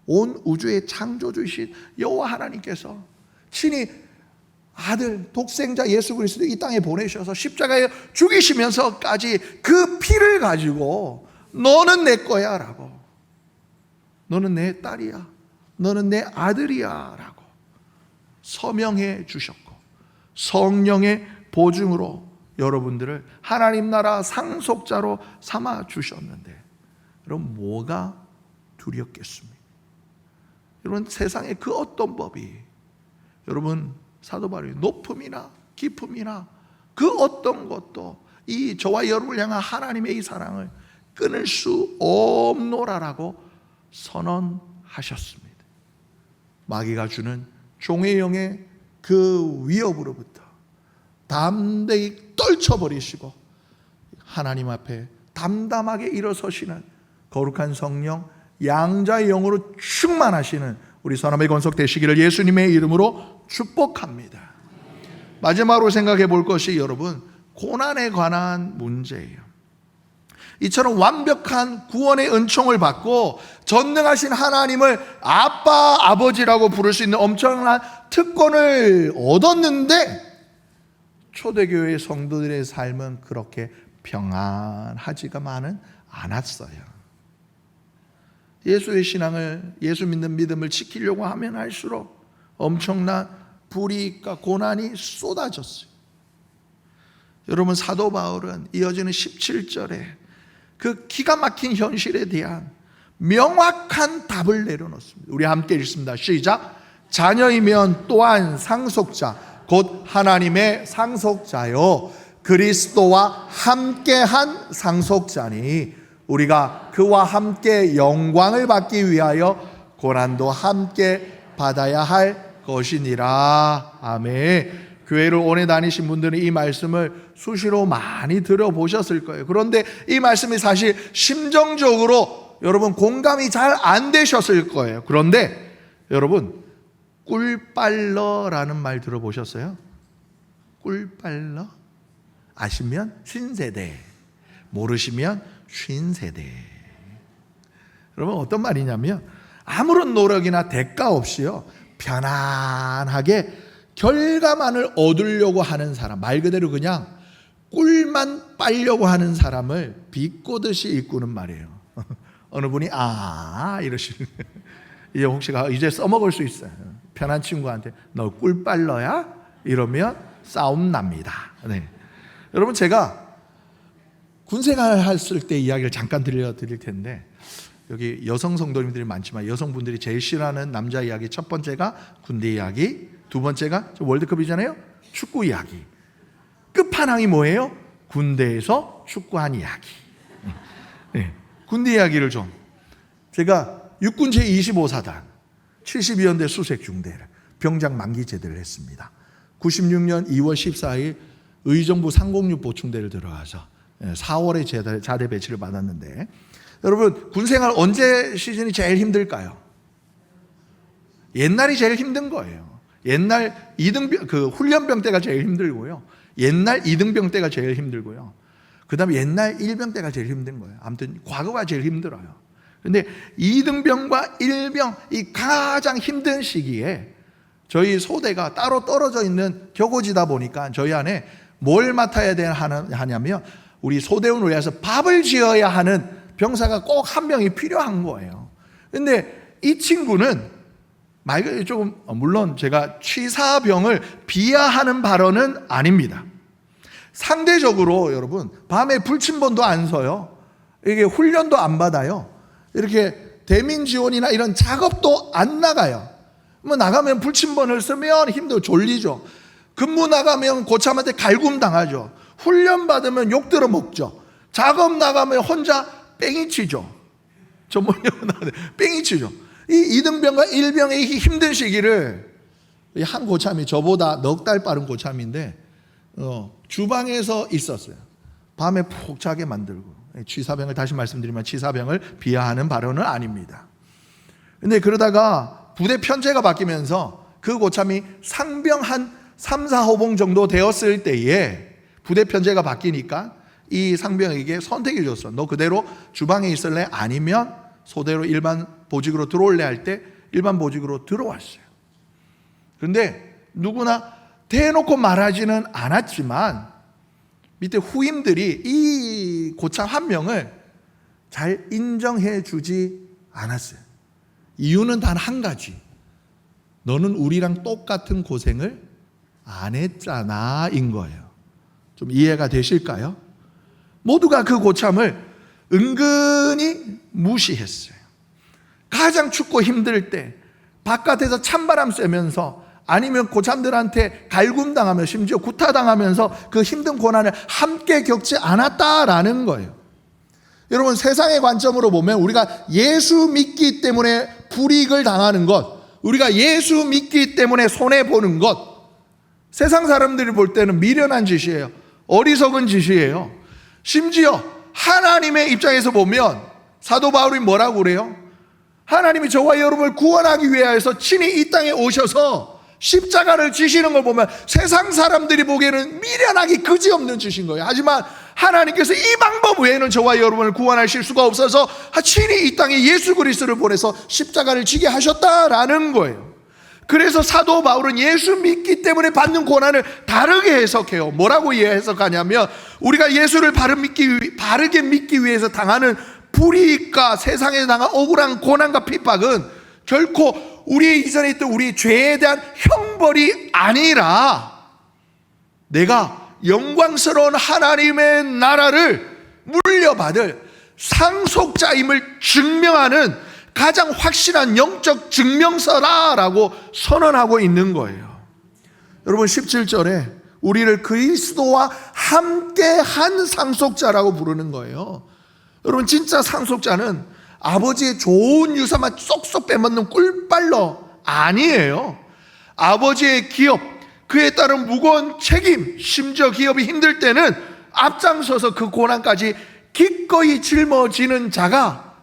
온 우주의 창조주이신 여호와 하나님께서 친히 아들 독생자 예수 그리스도 이 땅에 보내셔서 십자가에 죽이시면서까지 그 피를 가지고 너는 내 거야 라고, 너는 내 딸이야, 너는 내 아들이야 라고 서명해 주셨고 성령의 보증으로 여러분들을 하나님 나라 상속자로 삼아 주셨는데 여러분 뭐가 두렵겠습니까? 여러분 세상의 그 어떤 법이 여러분 사도 바울이 높음이나 깊음이나 그 어떤 것도 이 저와 여러분을 향한 하나님의 이 사랑을 끊을 수 없노라라고 선언하셨습니다. 마귀가 주는 종의 영의 그 위협으로부터 담대히 떨쳐버리시고 하나님 앞에 담담하게 일어서시는 거룩한 성령 양자의 영으로 충만하시는 우리 선함의 권속 되시기를 예수님의 이름으로 축복합니다. 마지막으로 생각해 볼 것이 여러분 고난에 관한 문제예요. 이처럼 완벽한 구원의 은총을 받고 전능하신 하나님을 아빠 아버지라고 부를 수 있는 엄청난 특권을 얻었는데 초대교회 성도들의 삶은 그렇게 평안하지만은 않았어요. 예수의 신앙을, 예수 믿는 믿음을 지키려고 하면 할수록 엄청난 불이익과 고난이 쏟아졌어요. 여러분 사도 바울은 이어지는 17절에 그 기가 막힌 현실에 대한 명확한 답을 내려놓습니다. 우리 함께 읽습니다. 시작. 자녀이면 또한 상속자 곧 하나님의 상속자요 그리스도와 함께한 상속자니 우리가 그와 함께 영광을 받기 위하여 고난도 함께 받아야 할 것이니라. 아멘. 교회를 오래 다니신 분들은 이 말씀을 수시로 많이 들어보셨을 거예요. 그런데 이 말씀이 사실 심정적으로 여러분 공감이 잘 안 되셨을 거예요. 그런데 여러분 꿀빨러라는 말 들어보셨어요? 꿀빨러? 아시면 신세대, 모르시면 쉰세대. 여러분 어떤 말이냐면 아무런 노력이나 대가 없이요 편안하게 결과만을 얻으려고 하는 사람, 말 그대로 그냥 꿀만 빨려고 하는 사람을 비꼬듯이 일구는 말이에요. 어느 분이 이러시는 이제 혹시 이제 써먹을 수 있어요. 편한 친구한테 너 꿀 빨러야? 이러면 싸움 납니다. 네. 여러분 제가 군생활 했을 때 이야기를 잠깐 들려드릴 텐데 여기 여성 성도님들이 많지만 여성분들이 제일 싫어하는 남자 이야기 첫 번째가 군대 이야기, 두 번째가 월드컵이잖아요. 축구 이야기. 끝판왕이 뭐예요? 군대에서 축구한 이야기. 네. 군대 이야기를 좀 제가 육군 제25사단 72연대 수색 중대를 병장 만기 제대를 했습니다. 96년 2월 14일 의정부 306 보충대를 들어가서 4월에 자대 배치를 받았는데, 여러분 군생활 언제 시즌이 제일 힘들까요? 옛날이 제일 힘든 거예요. 옛날 훈련병 때가 제일 힘들고요. 옛날 2등병 때가 제일 힘들고요. 그 다음에 옛날 1병 때가 제일 힘든 거예요. 아무튼 과거가 제일 힘들어요. 근데 2등병과 1병, 이 가장 힘든 시기에 저희 소대가 따로 떨어져 있는 격오지다 보니까 저희 안에 뭘 맡아야 하냐면, 우리 소대원을 위해서 밥을 지어야 하는 병사가 꼭 한 명이 필요한 거예요. 근데 이 친구는 조금, 물론 제가 취사병을 비하하는 발언은 아닙니다. 상대적으로 여러분 밤에 불침번도 안 서요. 이게 훈련도 안 받아요. 이렇게 대민 지원이나 이런 작업도 안 나가요. 뭐 나가면 불침번을 쓰면 힘들고 졸리죠. 근무 나가면 고참한테 갈굼 당하죠. 훈련 받으면 욕 들어 먹죠. 작업 나가면 혼자 뺑이 치죠. 전문용어 나가는데 뺑이 치죠. 이 2등병과 1병의 힘든 시기를 한 고참이, 저보다 넉 달 빠른 고참인데 주방에서 있었어요. 밤에 푹 자게 만들고. 취사병을, 다시 말씀드리면 취사병을 비하하는 발언은 아닙니다. 근데 그러다가 부대 편제가 바뀌면서 그 고참이 상병 한 3, 4호봉 정도 되었을 때에 부대 편제가 바뀌니까 이 상병에게 선택해 줬어. 너 그대로 주방에 있을래? 아니면 소대로 일반 보직으로 들어올래? 할 때 일반 보직으로 들어왔어요. 그런데 누구나 대놓고 말하지는 않았지만 밑에 후임들이 이 고참 한 명을 잘 인정해 주지 않았어요. 이유는 단 한 가지. 너는 우리랑 똑같은 고생을 안 했잖아 인 거예요. 좀 이해가 되실까요? 모두가 그 고참을 은근히 무시했어요. 가장 춥고 힘들 때 바깥에서 찬바람 쐬면서, 아니면 고참들한테 갈굼당하며 심지어 구타당하면서 그 힘든 고난을 함께 겪지 않았다라는 거예요. 여러분, 세상의 관점으로 보면 우리가 예수 믿기 때문에 불이익을 당하는 것, 우리가 예수 믿기 때문에 손해보는 것, 세상 사람들이 볼 때는 미련한 짓이에요. 어리석은 짓이에요. 심지어 하나님의 입장에서 보면 사도 바울이 뭐라고 그래요? 하나님이 저와 여러분을 구원하기 위해서 친히 이 땅에 오셔서 십자가를 지시는 걸 보면 세상 사람들이 보기에는 미련하기 그지없는 짓인 거예요. 하지만 하나님께서 이 방법 외에는 저와 여러분을 구원하실 수가 없어서 친히 이 땅에 예수 그리스도를 보내서 십자가를 지게 하셨다라는 거예요. 그래서 사도 바울은 예수 믿기 때문에 받는 고난을 다르게 해석해요. 뭐라고 해석하냐면, 우리가 예수를 바르게 믿기 위해서 당하는 불이익과 세상에 당한 억울한 고난과 핍박은 결코 우리 이전에 있던 우리 죄에 대한 형벌이 아니라 내가 영광스러운 하나님의 나라를 물려받을 상속자임을 증명하는 가장 확실한 영적 증명서라라고 선언하고 있는 거예요. 여러분, 17절에 우리를 그리스도와 함께한 상속자라고 부르는 거예요. 여러분, 진짜 상속자는 아버지의 좋은 유산만 쏙쏙 빼먹는 꿀빨러 아니에요. 아버지의 기업, 그에 따른 무거운 책임, 심지어 기업이 힘들 때는 앞장서서 그 고난까지 기꺼이 짊어지는 자가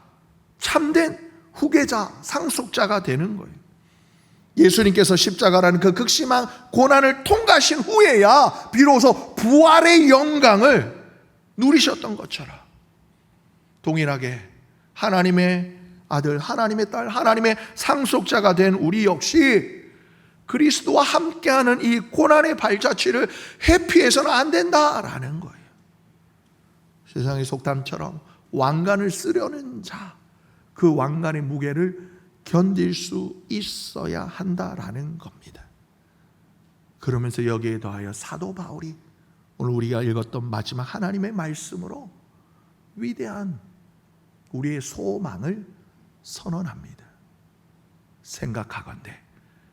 참된 후계자, 상속자가 되는 거예요. 예수님께서 십자가라는 그 극심한 고난을 통과하신 후에야 비로소 부활의 영광을 누리셨던 것처럼, 동일하게 하나님의 아들, 하나님의 딸, 하나님의 상속자가 된 우리 역시 그리스도와 함께하는 이 고난의 발자취를 회피해서는 안 된다라는 거예요. 세상의 속담처럼 왕관을 쓰려는 자, 그 왕관의 무게를 견딜 수 있어야 한다라는 겁니다. 그러면서 여기에 더하여 사도 바울이 오늘 우리가 읽었던 마지막 하나님의 말씀으로 위대한 우리의 소망을 선언합니다. 생각하건대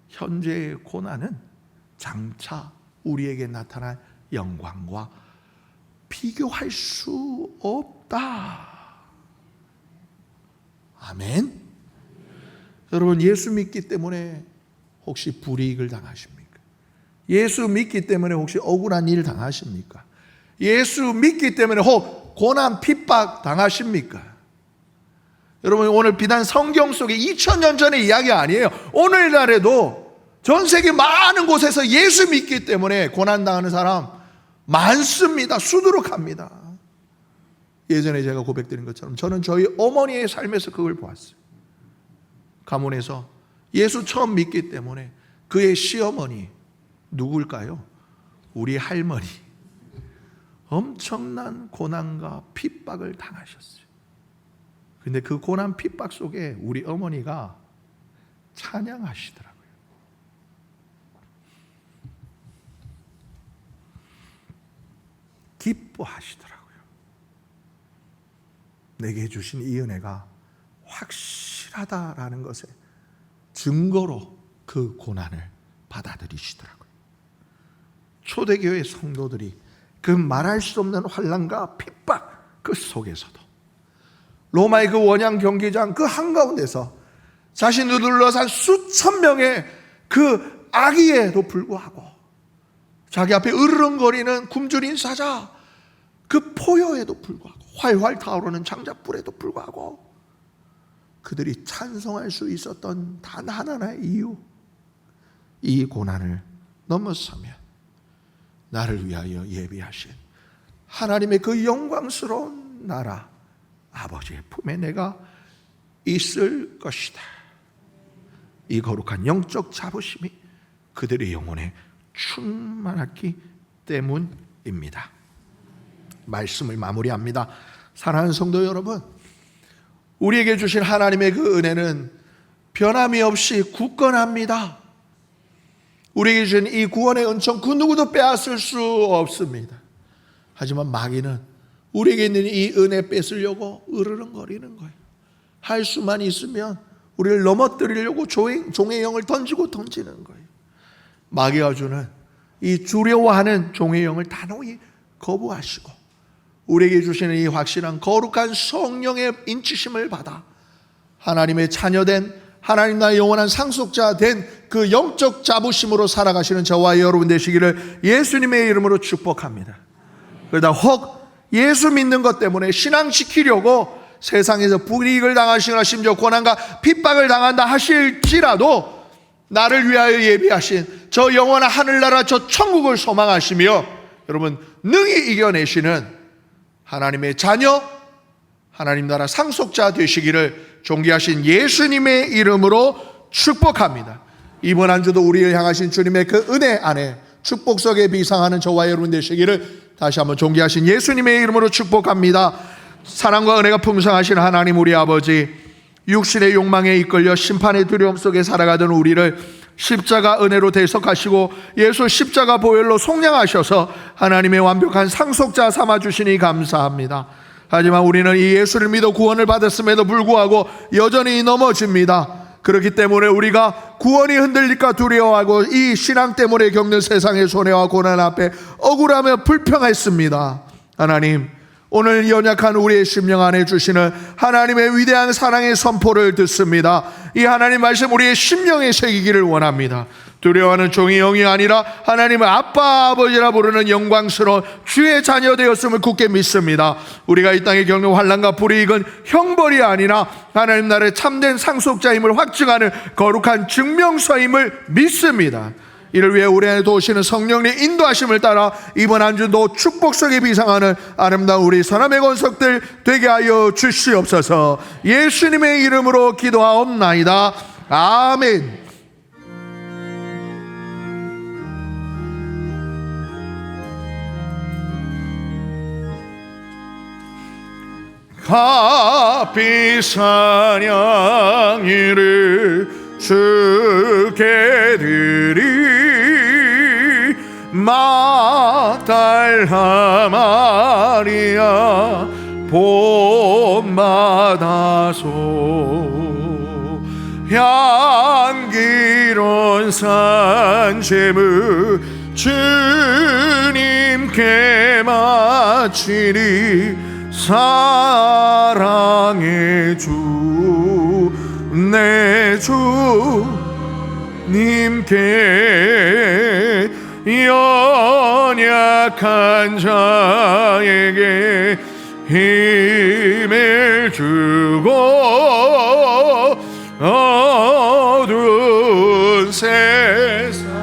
현재의 고난은 장차 우리에게 나타날 영광과 비교할 수 없다. 아멘. 여러분, 예수 믿기 때문에 혹시 불이익을 당하십니까? 예수 믿기 때문에 혹시 억울한 일 당하십니까? 예수 믿기 때문에 혹 고난 핍박 당하십니까? 여러분, 오늘 비단 성경 속에 2000년 전의 이야기 아니에요. 오늘날에도 전 세계 많은 곳에서 예수 믿기 때문에 고난 당하는 사람 많습니다. 수두룩합니다. 예전에 제가 고백드린 것처럼 저는 저희 어머니의 삶에서 그걸 보았어요. 가문에서 예수 처음 믿기 때문에 그의 시어머니 누굴까요? 우리 할머니 엄청난 고난과 핍박을 당하셨어요. 근데 그 고난 핍박 속에 우리 어머니가 찬양하시더라고요. 기뻐하시더라고요. 내게 주신 이 은혜가 확실하다라는 것에 증거로 그 고난을 받아들이시더라고요. 초대교회 성도들이 그 말할 수 없는 환난과 핍박 그 속에서도 로마의 그 원양 경기장 그 한가운데서 자신을 둘러싼 수천 명의 그 악의에도 불구하고 자기 앞에 으르렁거리는 굶주린 사자 그 포효에도 불구하고 활활 타오르는 장작불에도 불구하고 그들이 찬송할 수 있었던 단 하나의 이유, 이 고난을 넘어서면 나를 위하여 예비하신 하나님의 그 영광스러운 나라 아버지의 품에 내가 있을 것이다. 이 거룩한 영적 자부심이 그들의 영혼에 충만했기 때문입니다. 말씀을 마무리합니다. 사랑하는 성도 여러분, 우리에게 주신 하나님의 그 은혜는 변함이 없이 굳건합니다. 우리에게 주신 이 구원의 은총 그 누구도 빼앗을 수 없습니다. 하지만 마귀는 우리에게 있는 이 은혜 뺏으려고 으르렁거리는 거예요. 할 수만 있으면 우리를 넘어뜨리려고 종의 영을 던지고 던지는 거예요. 마귀가 주는 이 두려워하는 종의 영을 단호히 거부하시고 우리에게 주시는 이 확실한 거룩한 성령의 인치심을 받아 하나님의 자녀된 하나님 나의 영원한 상속자 된 그 영적 자부심으로 살아가시는 저와 여러분 되시기를 예수님의 이름으로 축복합니다. 그러다 혹 예수 믿는 것 때문에 신앙 지키려고 세상에서 불이익을 당하시거나 심지어 고난과 핍박을 당한다 하실지라도 나를 위하여 예비하신 저 영원한 하늘나라 저 천국을 소망하시며 여러분 능히 이겨내시는 하나님의 자녀 하나님 나라 상속자 되시기를 존귀하신 예수님의 이름으로 축복합니다. 이번 한 주도 우리를 향하신 주님의 그 은혜 안에 축복 속에 비상하는 저와 여러분 되시기를 다시 한번 존귀하신 예수님의 이름으로 축복합니다. 사랑과 은혜가 풍성하신 하나님 우리 아버지, 육신의 욕망에 이끌려 심판의 두려움 속에 살아가던 우리를 십자가 은혜로 대속하시고 예수 십자가 보혈로 속량하셔서 하나님의 완벽한 상속자 삼아주시니 감사합니다. 하지만 우리는 이 예수를 믿어 구원을 받았음에도 불구하고 여전히 넘어집니다. 그렇기 때문에 우리가 구원이 흔들릴까 두려워하고 이 신앙 때문에 겪는 세상의 손해와 고난 앞에 억울하며 불평했습니다. 하나님, 오늘 연약한 우리의 심령 안에 주시는 하나님의 위대한 사랑의 선포를 듣습니다. 이 하나님 말씀 우리의 심령에 새기기를 원합니다. 두려워하는 종의 영이 아니라 하나님의 아빠 아버지라 부르는 영광스러운 주의 자녀 되었음을 굳게 믿습니다. 우리가 이 땅에 겪는 환난과 불이익은 형벌이 아니라 하나님 나라의 참된 상속자임을 확증하는 거룩한 증명서임을 믿습니다. 이를 위해 우리 안에 도우시는 성령의 인도하심을 따라 이번 한 주도 축복 속에 비상하는 아름다운 우리 선함의 권속들 되게 하여 주시옵소서. 예수님의 이름으로 기도하옵나이다. 아멘. 값비 찬양이를 주께 드리 막달라 마리아 본받아소 향기로운 산재물 주님께 바치리 사랑의 주 내 주 님께 연약한 자에게 힘을 주고 어두운 세상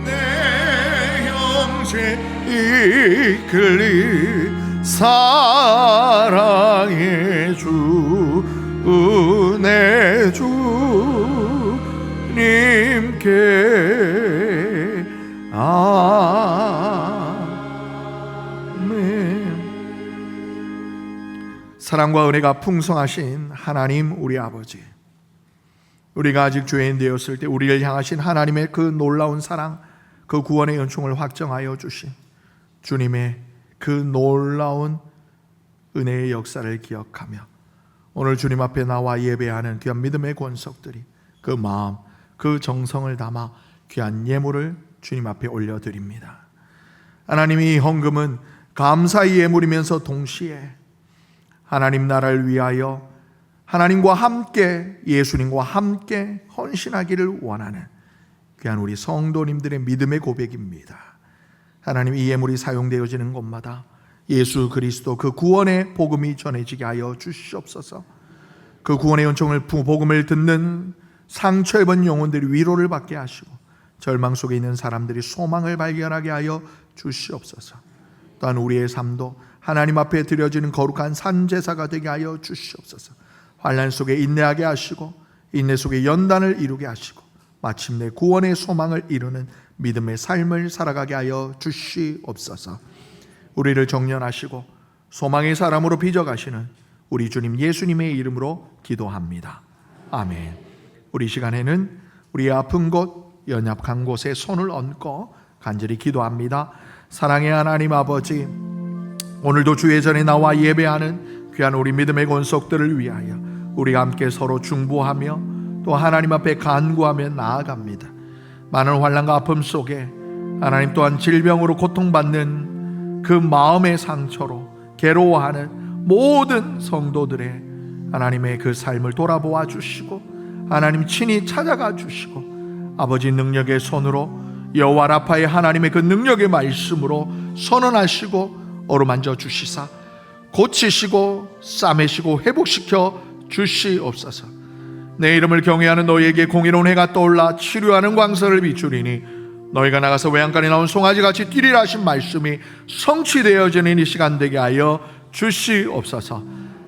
내 형제 이끌리 사랑의 주 은혜 주님께 아멘. 사랑과 은혜가 풍성하신 하나님 우리 아버지, 우리가 아직 죄인 되었을 때 우리를 향하신 하나님의 그 놀라운 사랑, 그 구원의 은총을 확정하여 주신 주님의 그 놀라운 은혜의 역사를 기억하며 오늘 주님 앞에 나와 예배하는 귀한 믿음의 권속들이 그 마음, 그 정성을 담아 귀한 예물을 주님 앞에 올려드립니다. 하나님이 이 헌금은 감사의 예물이면서 동시에 하나님 나라를 위하여 하나님과 함께, 예수님과 함께 헌신하기를 원하는 귀한 우리 성도님들의 믿음의 고백입니다. 하나님, 이 예물이 사용되어지는 곳마다 예수 그리스도 그 구원의 복음이 전해지게 하여 주시옵소서. 그 구원의 은총을, 복음을 듣는 상처 입은 영혼들이 위로를 받게 하시고 절망 속에 있는 사람들이 소망을 발견하게 하여 주시옵소서. 또한 우리의 삶도 하나님 앞에 드려지는 거룩한 산제사가 되게 하여 주시옵소서. 환난 속에 인내하게 하시고 인내 속에 연단을 이루게 하시고 마침내 구원의 소망을 이루는 믿음의 삶을 살아가게 하여 주시옵소서. 우리를 정련하시고 소망의 사람으로 빚어가시는 우리 주님 예수님의 이름으로 기도합니다. 아멘. 우리 시간에는 우리의 아픈 곳, 연약한 곳에 손을 얹고 간절히 기도합니다. 사랑의 하나님 아버지, 오늘도 주의 전에 나와 예배하는 귀한 우리 믿음의 권속들을 위하여 우리가 함께 서로 중보하며 또 하나님 앞에 간구하며 나아갑니다. 많은 환난과 아픔 속에 하나님 또한 질병으로 고통받는 그 마음의 상처로 괴로워하는 모든 성도들의 하나님의 그 삶을 돌아보아 주시고 하나님 친히 찾아가 주시고 아버지 능력의 손으로 여호와 라파의 하나님의 그 능력의 말씀으로 선언하시고 어루만져 주시사 고치시고 싸매시고 회복시켜 주시옵소서. 내 이름을 경외하는 너희에게 공의로운 해가 떠올라 치료하는 광선을 비추리니 너희가 나가서 외양간에 나온 송아지같이 뛰리라 하신 말씀이 성취되어지는 이 시간 되게 하여 주시옵소서.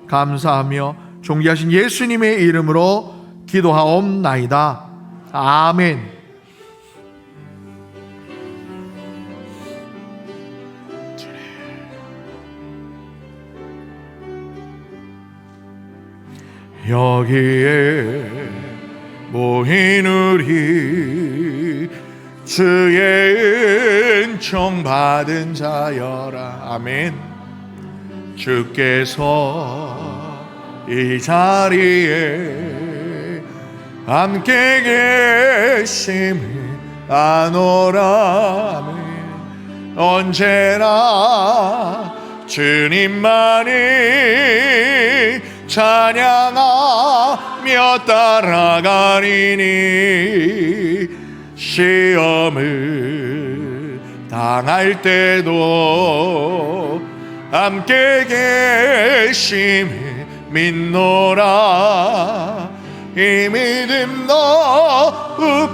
감사하며 존귀하신 예수님의 이름으로 기도하옵나이다. 아멘. 여기에 모인 우리 주의 은총 받은 자여라. 아멘. 주께서 이 자리에 함께 계심을 아노라. 아멘. 언제나 주님만이 찬양하며 따라가리니 시험을 당할 때도 함께 계심을 믿노라. 이 믿음 너무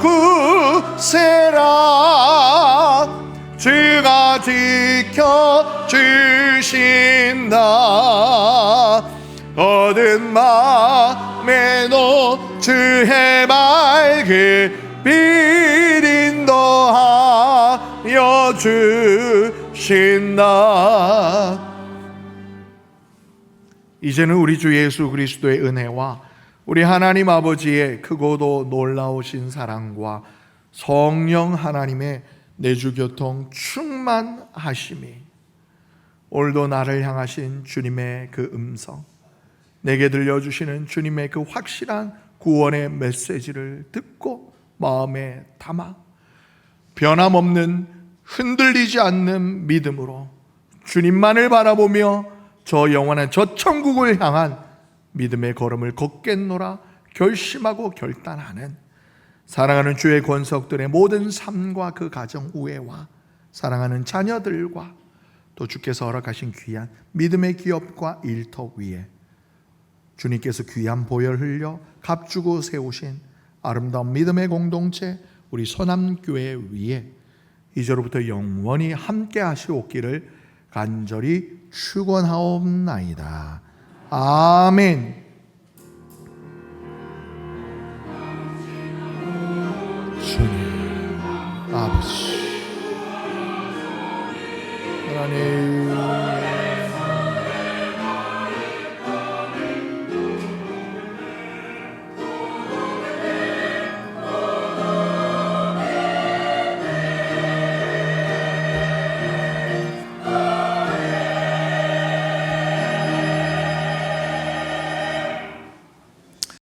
굳세라. 주가 지켜주신다. 얻은 마음에도 주의 맑게 빛 인도하여 주신다. 이제는 우리 주 예수 그리스도의 은혜와 우리 하나님 아버지의 크고도 놀라우신 사랑과 성령 하나님의 내주교통 충만하심이 오늘도 나를 향하신 주님의 그 음성, 내게 들려주시는 주님의 그 확실한 구원의 메시지를 듣고 마음에 담아 변함없는 흔들리지 않는 믿음으로 주님만을 바라보며 저 영원한 저 천국을 향한 믿음의 걸음을 걷겠노라 결심하고 결단하는 사랑하는 주의 권속들의 모든 삶과 그 가정 우애와 사랑하는 자녀들과 또 주께서 허락하신 귀한 믿음의 기업과 일터 위에 주님께서 귀한 보혈 흘려 값주고 세우신 아름다운 믿음의 공동체 우리 서남교회 위에 이제로부터 영원히 함께 하시옵기를 간절히 축원하옵나이다. 아멘. 주님 아버지 하나님